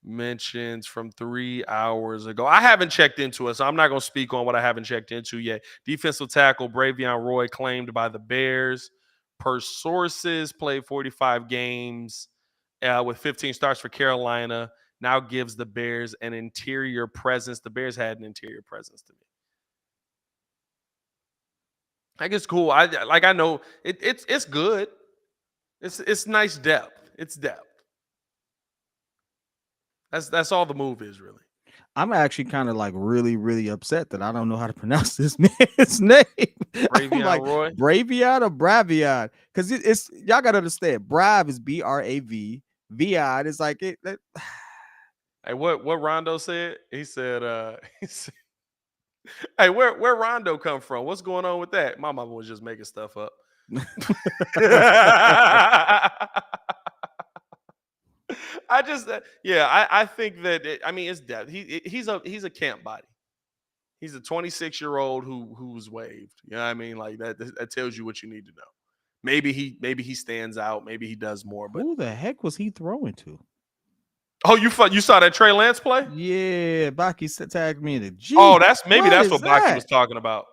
mentions from 3 hours ago. I haven't checked into it, so I'm not gonna speak on what I haven't checked into yet. Defensive tackle Bravion Roy claimed by the Bears. Per sources, played 45 games with 15 starts for Carolina. Now gives the Bears an interior presence. The Bears had an interior presence to me. I guess cool. I know it's good. It's nice depth. It's depth. That's all the move is really. I'm actually kind of like really, really upset that I don't know how to pronounce this man's name. I'm Bravion like Roy. Bravion or Bravion, because it's y'all gotta understand. Brav is BRAV. Vion is like it. Hey, what Rondo said? He said, he said, "Hey, where Rondo come from? What's going on with that?" My mama was just making stuff up. I just, yeah, I think that I mean it's depth. He's a camp body. He's a 26-year-old who's waived. You know what I mean? Like that tells you what you need to know. Maybe he stands out. Maybe he does more. But Who the heck was he throwing to? oh, you saw that Trey Lance play? Yeah, Baki tagged me in the Oh, G. maybe What that's is what Baki was that? talking about.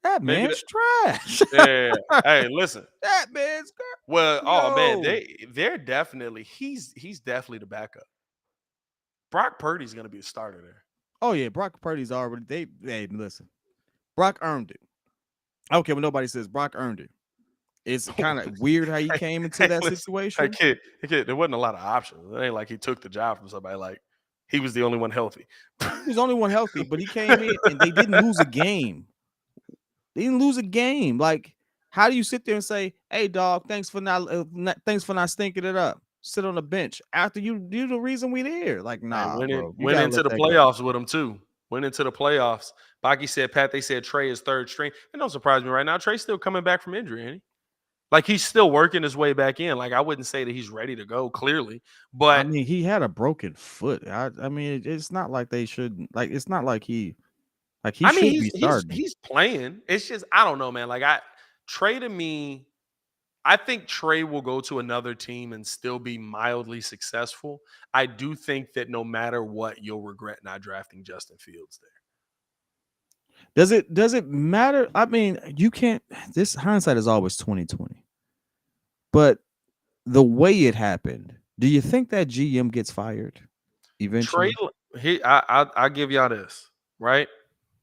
That Maybe that. man's trash. Yeah. Hey, listen. That man's Well, oh man, yo. they're definitely he's definitely the backup. Brock Purdy's gonna be a starter there. Oh yeah, Brock Purdy's already. Hey, listen. Brock earned it. I don't care what nobody says. Brock earned it. It's kind of weird how he hey, came into hey, that listen, hey situation. kid, there wasn't a lot of options. It ain't like he took the job from somebody. Like he was the only one healthy. He was the only one healthy, but he came in and they didn't lose a game. They didn't lose a game. Like, how do you sit there and say, "Hey, dog, thanks for not stinking it up. Sit on the bench after you're the reason we there." Like, Hey, nah, bro, you went gotta into let the that go. playoffs with him too. Went into the playoffs. Baki said, Pat, they said Trey is third string. It don't surprise me right now. Trey's still coming back from injury, ain't he? Like he's still working his way back in. Like I wouldn't say that he's ready to go, clearly. I But mean, he had a broken foot. I mean, it's not like they shouldn't. Like, it's not like he I mean, should be starting. he's playing. It's just I don't know, man. Like Trey to me, I think Trey will go to another team and still be mildly successful. I do think that no matter what, you'll regret not drafting Justin Fields there. Does it matter? I mean, you can't. This hindsight is always 2020. But the way it happened, do you think that GM gets fired Trey, eventually? I give y'all this, right?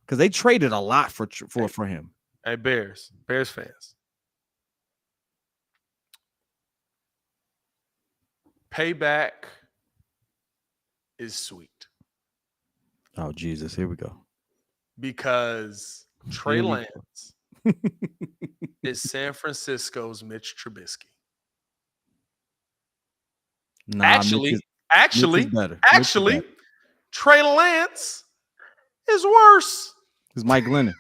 Because they traded a lot for Hey, him. hey, Bears fans. Payback is sweet Oh Jesus, here we go. because Trey Here we go. Lance is San Francisco's Mitch Trubisky. Nah, Mitch is better. Mitch is Actually, better. Trey Lance is worse. It's Mike Glennon.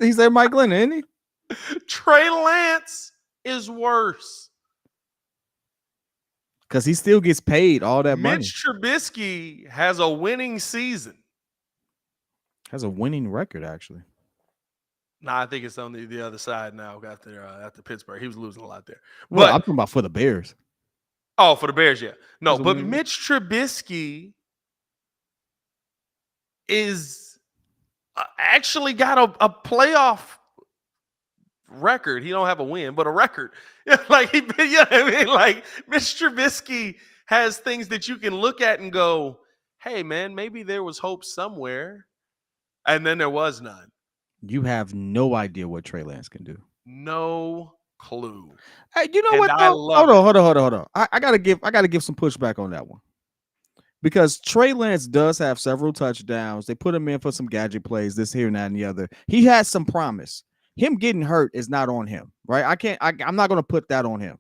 He said Mike Glennon, isn't he? Trey Lance is worse. Because he still gets paid all that money. Mitch Trubisky has a winning season. Has a winning record, actually. Nah, I think it's on the other side now after Pittsburgh. He was losing a lot there. Well, I'm But talking about for the Bears. oh, for the Bears, yeah. No, Has a but winning Mitch Trubisky is actually got a playoff record. He don't have a win, but a record. Like yeah, I mean, like Mitch Trubisky has things that you can look at and go, "Hey, man, maybe there was hope somewhere," and then there was none. You have no idea what Trey Lance can do. No clue. Hey, you know And what I though? love Hold on. I gotta give some pushback on that one. Because Trey Lance does have several touchdowns. They put him in for some gadget plays, this here and that and the other. He has some promise. Him getting hurt is not on him, right? I'm not gonna put that on him.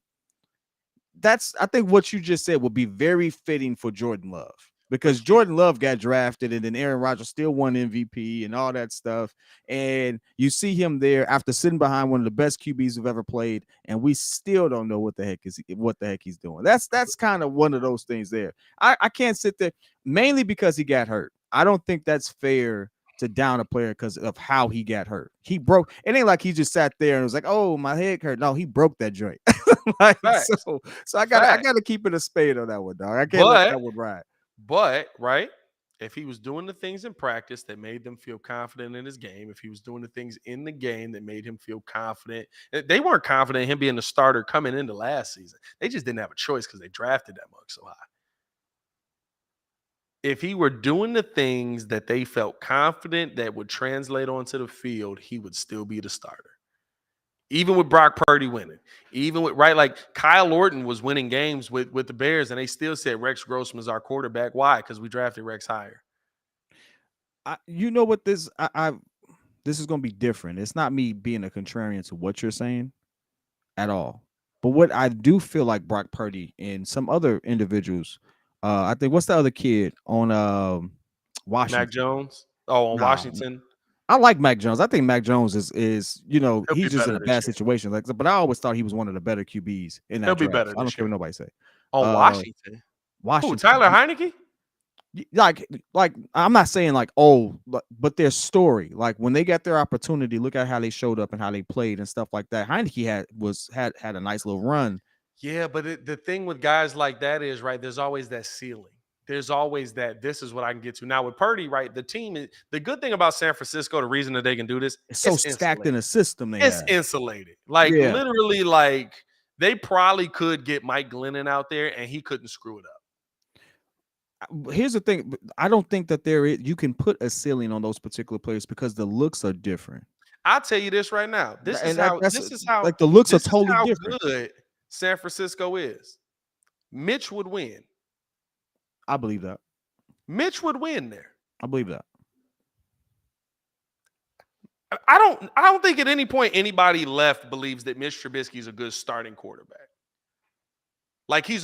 I think what you just said would be very fitting for Jordan Love. because Jordan Love got drafted and then Aaron Rodgers still won MVP and all that stuff. And you see him there after sitting behind one of the best QBs who've ever played, and we still don't know what the heck he's doing. That's kind of one of those things there. I can't sit there mainly because he got hurt. I don't think that's fair to down a player because of how he got hurt. He broke. It ain't like he just sat there and was like, "Oh, my head hurt." No, he broke that joint. Like Facts. so I Facts. gotta keep it a spade on that one, dog. I can't let But that one ride. right, if he was doing the things in practice that made them feel confident in his game, if he was doing the things in the game that made him feel confident, they weren't confident in him being the starter coming into last season. They just didn't have a choice because they drafted that mug so high. If he were doing the things that they felt confident that would translate onto the field, he would still be the starter. Even with Brock Purdy winning, even with like Kyle Orton was winning games with the Bears, and they still said Rex Grossman's our quarterback. Why? Because we drafted Rex higher. You know what this is gonna be different. It's not me being a contrarian to what you're saying at all. But what I do feel like Brock Purdy and some other individuals, I think what's the other kid on Mac Washington? Jones. Oh, on Nah, Washington, I like Mac Jones. I think Mac Jones is he'll be he's just in better a this bad year. situation. Like, but I always thought he was one of the better QBs in He'll that be draft. better So I don't this care what year. nobody say. On Uh, Washington. Who? Washington, Tyler Heineke? like I'm not saying like oh, but their story, like when they got their opportunity, look at how they showed up and how they played and stuff like that. Heineke had a nice little run. Yeah, but the thing with guys like that is, right, there's always that ceiling. There's always that this is what I can get to. Now with Purdy, right, the team is the good thing about San Francisco, the reason that they can do this, It's so it's stacked in insulated. a system they It's have. insulated. Like Yeah. literally, like they probably could get Mike Glennon out there and he couldn't screw it up. Here's the thing. I don't think that you can put a ceiling on those particular players because the looks are different. I'll tell you this right now. And that's This is how like the looks are this is totally how different. good San Francisco is. Mitch would win. I believe that. Mitch would win there. I believe that. I don't think at any point anybody left believes that Mitch Trubisky is a good starting quarterback. Like he's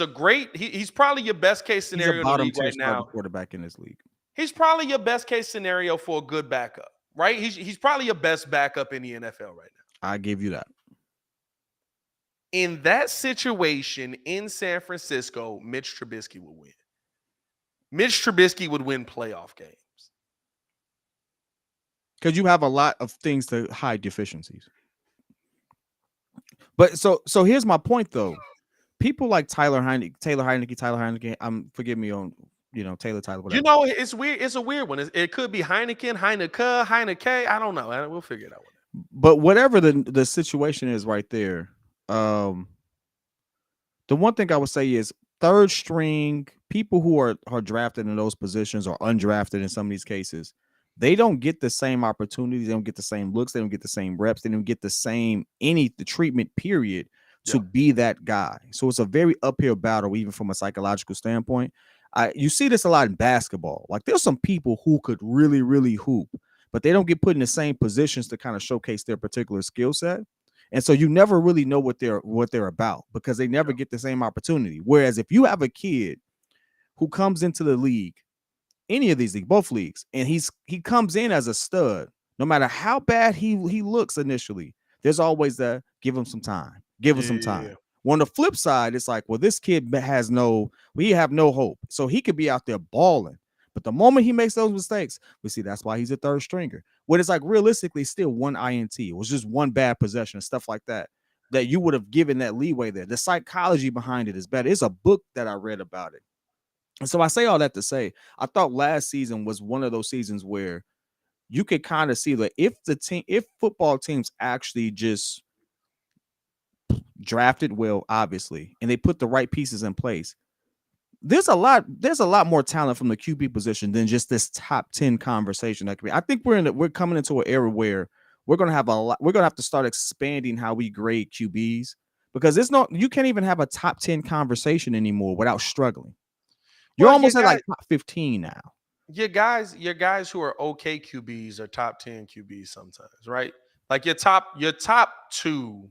probably your best case He's a scenario in the bottom league tier right starting now. quarterback in this league. He's probably your best case scenario for a good backup, right? He's probably your best backup in the NFL right now. I give you that. In that situation in San Francisco, Mitch Trubisky would win. Mitch Trubisky would win playoff games. Because you have a lot of things to hide deficiencies. But so here's my point though. People like Taylor Heineke. Forgive me on Tyler, whatever. You know, it's weird. It's a weird one. It could be Heineken, Heineke. I don't know. We'll figure it out. But whatever the situation is right there, the one thing I would say is third string people who are drafted in those positions or undrafted in some of these cases, they don't get the same opportunities, they don't get the same looks, they don't get the same reps, they don't get the same the treatment period to be that guy. So it's a very uphill battle, even from a psychological standpoint. You see this a lot in basketball. Like there's some people who could really, really hoop, but they don't get put in the same positions to kind of showcase their particular skill set. And so you never really know what they're about because they never get the same opportunity. Whereas if you have a kid who comes into the league, any of these leagues, both leagues, and he comes in as a stud, no matter how bad he looks initially, there's always that give him some time. Give him some time. On the flip side, it's like, well, this kid we have no hope. So he could be out there balling. But the moment he makes those mistakes, we see that's why he's a third stringer. When it's like realistically still one INT. It was just one bad possession, stuff like that you would have given that leeway there. The psychology behind it is better. It's a book that I read about it. And so I say all that to say, I thought last season was one of those seasons where you could kind of see that if football teams actually just drafted well, obviously, and they put the right pieces in place, there's a lot more talent from the QB position than just this top 10 conversation that could be. I think we're coming into an era where we're gonna have to start expanding how we grade QBs because you can't even have a top 10 conversation anymore without struggling. You're almost at like top 15 now. Your guys who are okay QBs are top 10 QBs sometimes, right? Like your top 2,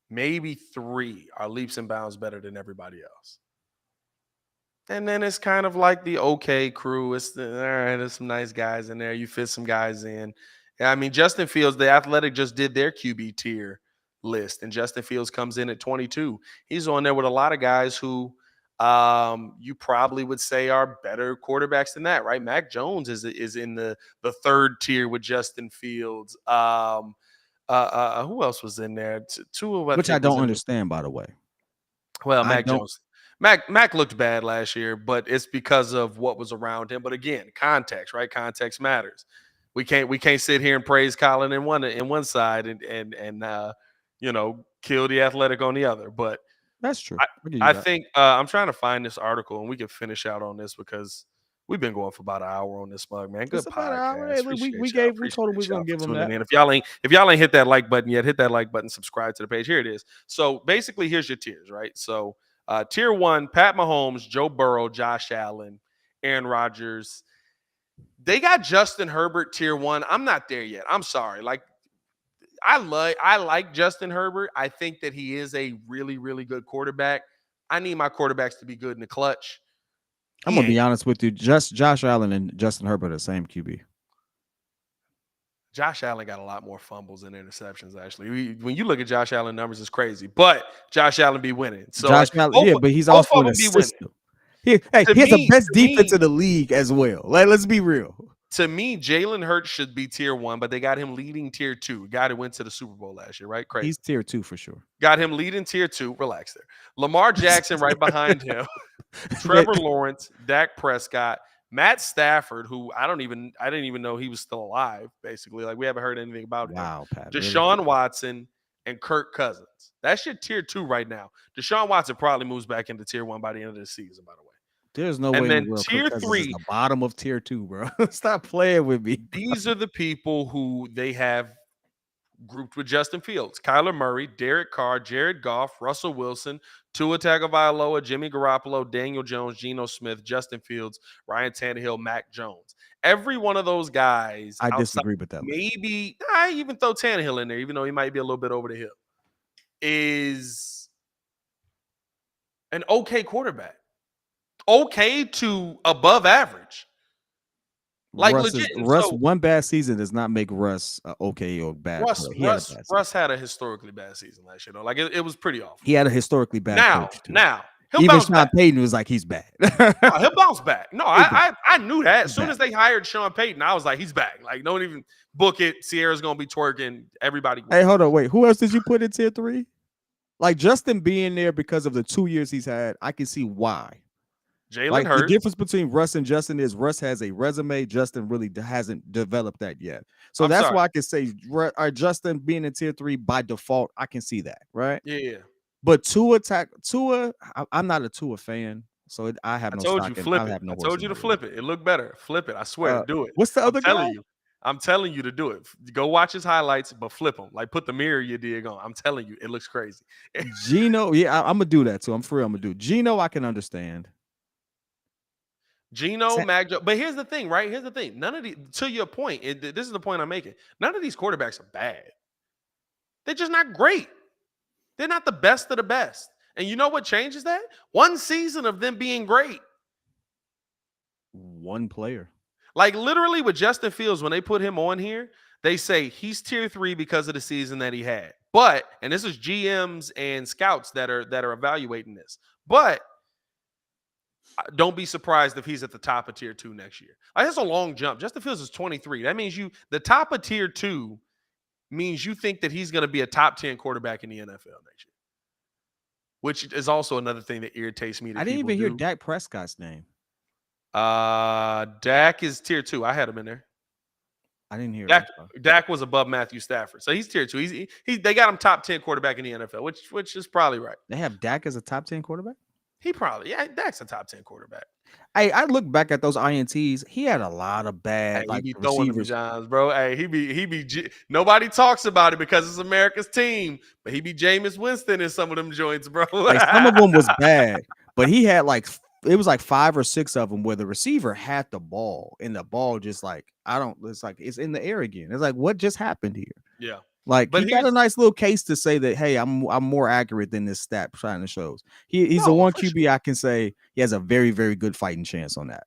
maybe 3 are leaps and bounds better than everybody else. And then it's kind of like the okay crew. It's the, all right, there's some nice guys in there. You fit some guys in. Yeah, I mean, Justin Fields, the Athletic just did their QB tier list, and Justin Fields comes in at 22. He's on there with a lot of guys who you probably would say are better quarterbacks than that, right? Mac Jones is in the third tier with Justin Fields. Who else was in there? Two, I which I think, was don't in the understand, by the way. well, I Mac don't. Jones. Mac looked bad last year, but it's because of what was around him. But again, context, right? Context matters. We can't sit here and praise Colin in one side and kill the Athletic on the other. But That's true. I I give you I that. think I'm trying to find this article and we can finish out on this because we've been going for about an hour on this mug, man. It's Good about an hour. Hey, podcast. look, we Appreciate y'all. gave we told him we Appreciate was gonna y'all give for him tuning that. in. If y'all ain't hit that like button yet, hit that like button, subscribe to the page. Here it is. So basically, here's your tiers, right? So tier one, Pat Mahomes, Joe Burrow, Josh Allen, Aaron Rodgers. They got Justin Herbert tier one. I'm not there yet. I'm sorry. Like I like Justin Herbert. I think that he is a really, really good quarterback. I need my quarterbacks to be good in the clutch. I'm He gonna be ain't. honest with you. Just Josh Allen and Justin Herbert are the same QB. Josh Allen got a lot more fumbles and interceptions. Actually, when you look at Josh Allen numbers, it's crazy. But Josh Allen be winning. So Josh like Allen, both yeah, but he's both also of in a them be winning. system. Hey, To he has the me, best to defense me, in the league as well. Like, let's be real. to me, Jalen Hurts should be tier one, but they got him leading tier two. Guy that went to the Super Bowl last year, right? Crazy. He's tier 2 for sure. Got him leading tier two. Relax there. Lamar Jackson right behind him. But Trevor Lawrence, Dak Prescott, Matt Stafford, who I didn't even know he was still alive, basically. Like we haven't heard anything about him. wow, Pat, really? Deshaun Watson and Kirk Cousins. That's your tier two right now. Deshaun Watson probably moves back into tier one by the end of the season, by the way. There's no way And in the then world Kirk tier Cousins is three, the bottom of tier 2, bro. Stop playing with me. these are the people who they have grouped with Justin Fields, Kyler Murray, Derek Carr, Jared Goff, Russell Wilson, Tua Tagovailoa, Jimmy Garoppolo, Daniel Jones, Geno Smith, Justin Fields, Ryan Tannehill, Mac Jones. Every one of those guys I outside, disagree with that list. maybe I even throw Tannehill in there, even though he might be a little bit over the hill, is an okay quarterback. Okay to above average. Like legit. And Russ. so One bad season does not make Russ okay or bad Russ, player. He had a Russ, bad season. Russ had a historically bad season last year, though. Like it was pretty awful. He had a historically bad coach too. Now he'll Even bounce Sean back. Payton was like, he's bad. No, he'll bounce back. No, He's back. I knew that. As He's soon back. as they hired Sean Payton, I was like, he's back. Like, don't even book it. Sierra's gonna be twerking. Everybody. Hey, hold on, wait. Who else did you put in tier 3? Like Justin being there because of the 2 years he's had, I can see why. Jalen Like the Hurts. difference between Russ and Justin is Russ has a resume. Justin really hasn't developed that yet. So I'm that's sorry. why I can say Justin being in tier 3 by default. I can see that, right? Yeah. But Tua, I'm not a Tua fan, so I have I no told stock you, in. flip I it. have no I horse told in you to that flip it. It looked better. Flip it. I swear. race. Do it. What's the I'm other telling guy? you. I'm telling you to do it. Go watch his highlights, but flip them. Like put the mirror you dig on. I'm telling you, it looks crazy. Gino. Yeah, I'm gonna do that too. I'm free. I'm gonna do Gino. I can understand. Geno, Mac Jones. But here's the thing, right? Here's the thing. None of the to your point, this is the point I'm making. None of these quarterbacks are bad. They're just not great. They're not the best of the best. And you know what changes that? One season of them being great. One player. Like literally with Justin Fields, when they put him on here, they say he's tier 3 because of the season that he had. But, and this is GMs and scouts that are evaluating this. But don't be surprised if he's at the top of tier 2 next year. Like, that's a long jump. Justin Fields is 23. That means the top of tier 2 means you think that he's going to be a top 10 quarterback in the NFL next year, which is also another thing that irritates me. That I didn't people even hear do. Dak Prescott's name. Dak is tier 2. I had him in there. I didn't hear Dak was above Matthew Stafford, so he's tier 2. They got him top 10 quarterback in the NFL, which is probably right. They have Dak as a top 10 quarterback. Dak's a top 10 quarterback. Hey, I look back at those INTs. He had a lot of bad He be receivers. throwing them Johns, bro. Hey, he be. Nobody talks about it because it's America's team, but he be Jameis Winston in some of them joints, bro. Like some of them was bad, but he had it was like 5 or 6 of them where the receiver had the ball and the ball just it's in the air again. It's like, what just happened here? Yeah. Like But he got a here's nice little case to say that, hey, I'm more accurate than this stat trying to shows. He's the no, one for QB I can say he has a very, very good fighting chance on that.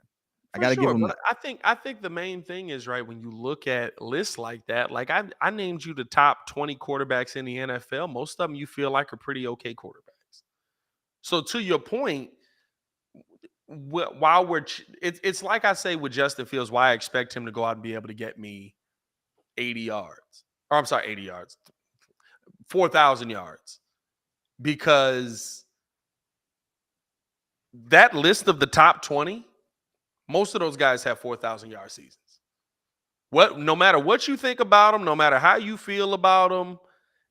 I For got to give sure, him but that. I think the main thing is right when you look at lists like that. Like I named you the top 20 quarterbacks in the NFL. Most of them you feel like are pretty okay quarterbacks. So to your point, while it's like I say with Justin Fields, why I expect him to go out and be able to get me 80 yards, or I'm sorry, 80 yards, 4,000 yards, because that list of the top 20, most of those guys have 4,000 yard seasons. No matter what you think about them, no matter how you feel about them,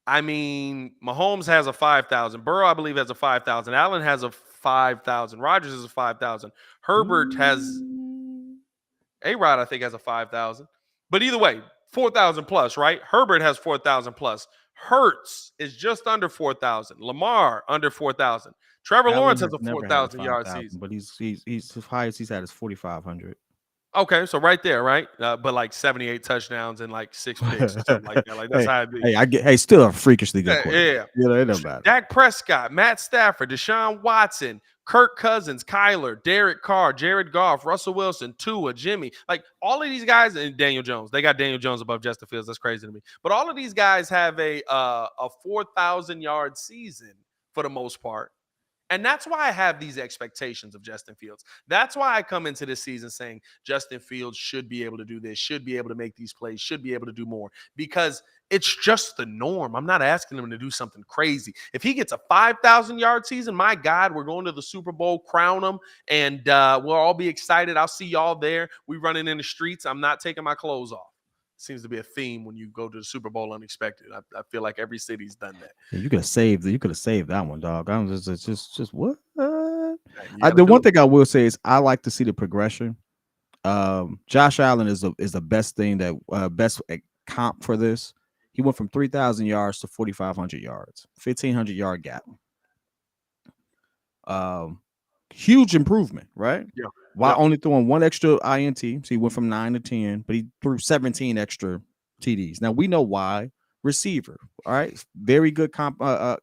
I mean, Mahomes has a 5,000. Burrow, I believe, has a 5,000. Allen has a 5,000. Rodgers has a 5,000. Herbert has Ooh. A-Rod, I think, has a 5,000. But either way, 4,000 plus, right? Herbert has 4,000 plus. Hertz is just under 4,000. Lamar under 4,000. Trevor Allen Lawrence has has a never had a 4,000 yard 5,000, season. but he's the highest he's had is 4,500. Okay, so right there, right? But like 78 touchdowns and like 6 picks or something like that. Like that's hey, how it be. hey, still a freakishly good Yeah, quarterback. yeah. You know, it don't matter. Dak Prescott, Matt Stafford, Deshaun Watson, Kirk Cousins, Kyler, Derek Carr, Jared Goff, Russell Wilson, Tua, Jimmy. Like all of these guys, and Daniel Jones. They got Daniel Jones above Justin Fields. That's crazy to me. But all of these guys have a 4,000 yard season for the most part. And that's why I have these expectations of Justin Fields. That's why I come into this season saying Justin Fields should be able to do this, should be able to make these plays, should be able to do more, because it's just the norm. I'm not asking him to do something crazy. If he gets a 5,000 yard season, my God, we're going to the Super Bowl, crown him, and we'll all be excited. I'll see y'all there. We running in the streets. I'm not taking my clothes off. Seems to be a theme when you go to the Super Bowl unexpected. I feel like every city's done that. Yeah, you could have saved that one, dog. I'm just what? You got to The do one it. thing I will say is I like to see the progression. Josh Allen is the best thing that best comp for this. He went from 3,000 yards to 4,500 yards, 1,500 yard gap. Um, Huge improvement, right? Yeah. While Yeah. only throwing one extra INT, so he went from 9 to 10, but he threw 17 extra TDs. Now we know why. Receiver, all right, very good comparison.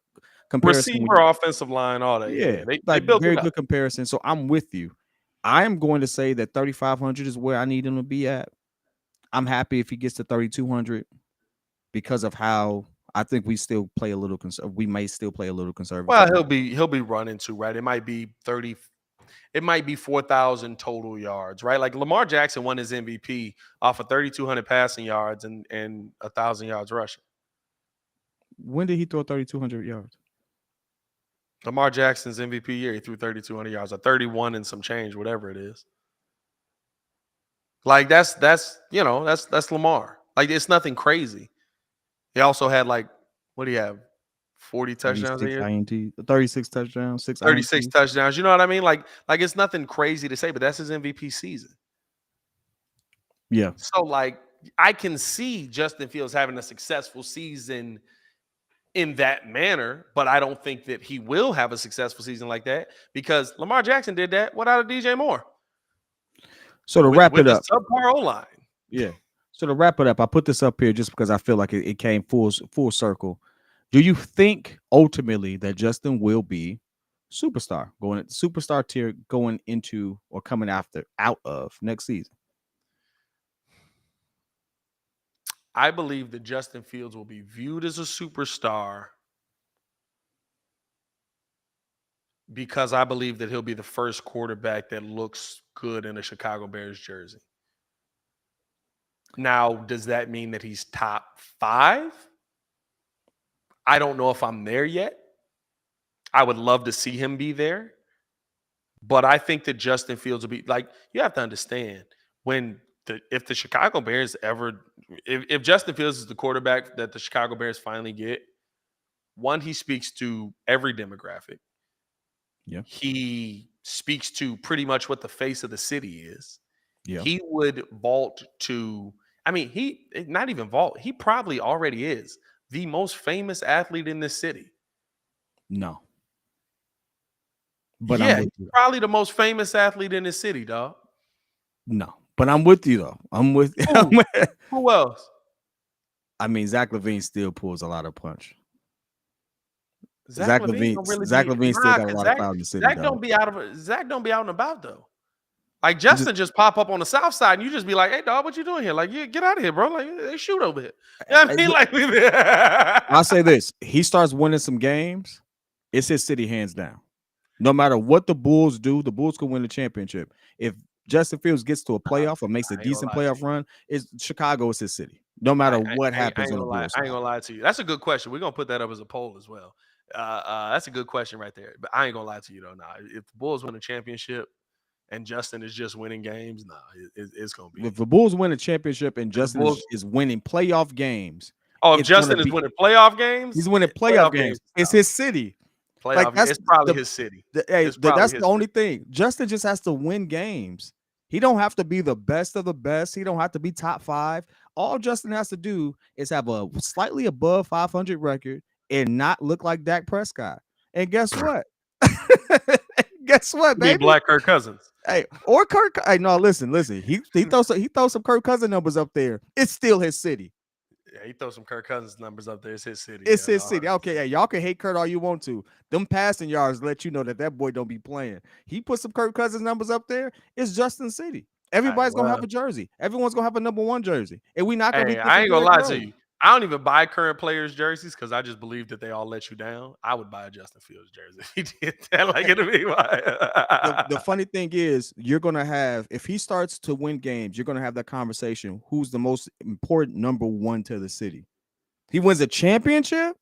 Receiver, offensive line, all that. Yeah, Yeah, they like built very it up. good comparison. So I'm with you. I am going to say that 3,500 is where I need him to be at. I'm happy if he gets to 3,200 because of how I think we still play a little we may still play a little conservative. Well, he'll be running too, right? It might be 30, it might be 4,000 total yards, right? Like Lamar Jackson won his MVP off of 3,200 passing yards and 1,000 yards rushing. When did he throw 3,200 yards? Lamar Jackson's MVP year, he threw 3,200 yards, or 31 and some change, whatever it is. Like that's Lamar. Like it's nothing crazy. He also had like, what do you have? 40 touchdowns a 36 year? INT, 36 touchdowns, 6 36 INT. touchdowns. You know what I mean? Like it's nothing crazy to say, but that's his MVP season. Yeah. So like I can see Justin Fields having a successful season in that manner, but I don't think that he will have a successful season like that because Lamar Jackson did that without a DJ Moore. So to wrap it with a up, subpar O-line. yeah. So to wrap it up, I put this up here just because I feel like it came full circle. Do you think ultimately that Justin will be superstar tier going into or coming out of next season? I believe that Justin Fields will be viewed as a superstar because I believe that he'll be the first quarterback that looks good in a Chicago Bears jersey. Now, does that mean that he's top 5? I don't know if I'm there yet. I would love to see him be there. But I think that Justin Fields will be like, you have to understand if the Chicago Bears if Justin Fields is the quarterback that the Chicago Bears finally get, one, he speaks to every demographic. Yeah. He speaks to pretty much what the face of the city is. Yeah. He would vault to, I mean, he not even vault, he probably already is the most famous athlete in this city. No. But Yeah, I'm with he's you. probably the most famous athlete in this city, dog. No. But I'm with you though. I'm with Who else? I mean, Zach LaVine still pulls a lot of punch. Zach LaVine don't really Zach be LaVine still got a because lot of clout in the city, dog. Zach don't be out and about though. Like Justin just pop up on the south side and you just be like, hey dog, what you doing here? Like, you get out of here, bro. Like they shoot over here. You know what I mean? Like I'll say this. He starts winning some games, it's his city hands down. No matter what the Bulls do, the Bulls can win the championship. If Justin Fields gets to a playoff or makes a decent playoff run, Chicago is his city. No matter what happens on the Bulls side. I ain't gonna lie to you. That's a good question. We're gonna put that up as a poll as well. That's a good question right there. But I ain't gonna lie to you though. Nah, if the Bulls win a championship and Justin is just winning games, nah, it's gonna be. If the Bulls win a championship and Justin is winning playoff games. Oh, if Justin is winning playoff games, he's winning playoff games. It's his city. It's probably his city. That's the only thing. Justin just has to win games. He don't have to be the best of the best. He don't have to be top 5. All Justin has to do is have a slightly above 500 record and not look like Dak Prescott. And guess what? Guess what, baby? Black Kirk Cousins. Hey, or Kirk. Hey, no, listen. He throws some Kirk Cousins numbers up there. It's still his city. Yeah, he throws some Kirk Cousins numbers up there. It's his city. It's his city. Okay, yeah, y'all can hate Kurt all you want to. Them passing yards let you know that boy don't be playing. He put some Kirk Cousins numbers up there. It's Justin City. Everybody's gonna have a jersey. Everyone's gonna have a number 1 jersey, and we're not gonna be. I ain't gonna lie to you. I don't even buy current players' jerseys because I just believe that they all let you down. I would buy a Justin Fields jersey if he did that. Like it'd be the funny thing is, you're gonna have, if he starts to win games, you're gonna have that conversation. Who's the most important number 1 to the city? He wins a championship?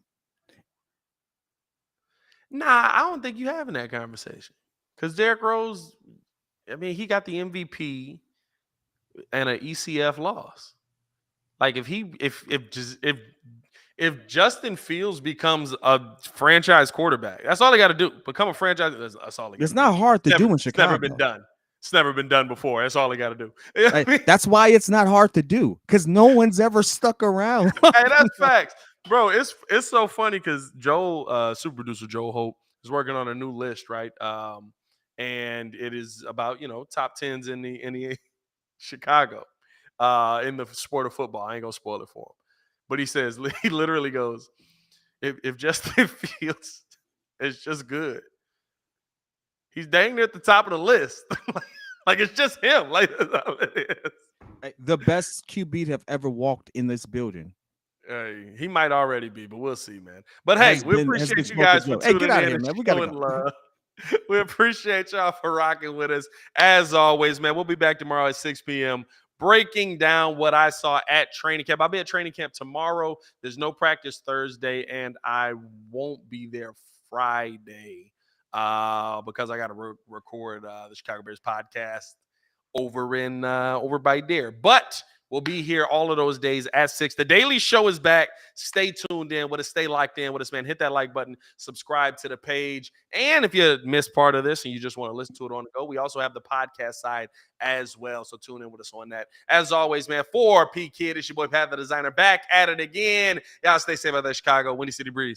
Nah, I don't think you having that conversation because Derrick Rose. I mean, he got the MVP and an ECF loss. Like if Justin Fields becomes a franchise quarterback, that's all they got to do. Become a franchise. That's all they got to do. It's not hard to do in Chicago. It's never been done. It's never been done before. That's all they got to do. Hey, that's why it's not hard to do, because no one's ever stuck around. Hey, that's facts, bro. It's so funny because Joel, super producer Joel Hope, is working on a new list, right? And it is about top 10s in the Chicago. In the sport of football. I ain't gonna spoil it for him. But he literally goes, if Justin Fields is just good, he's dang near at the top of the list. Like it's just him. Like that's how it is. The best QB to have ever walked in this building. He might already be, but we'll see, man. But hey, we appreciate you guys for tuning in and man. We gotta go. Love. We appreciate y'all for rocking with us. As always, man, we'll be back tomorrow at 6 p.m. breaking down what I saw at training camp. I'll be at training camp tomorrow. There's no practice Thursday, and I won't be there Friday because I got to record the Chicago Bears podcast over by Dare. But we'll be here all of those days at 6. The Daily Show is back. Stay tuned in with us. Stay locked in with us, man. Hit that like button. Subscribe to the page. And if you missed part of this and you just want to listen to it on the go, we also have the podcast side as well. So tune in with us on that. As always, man, for P Kid, it's your boy Pat the Designer back at it again. Y'all stay safe out there, Chicago. Windy City Breeze.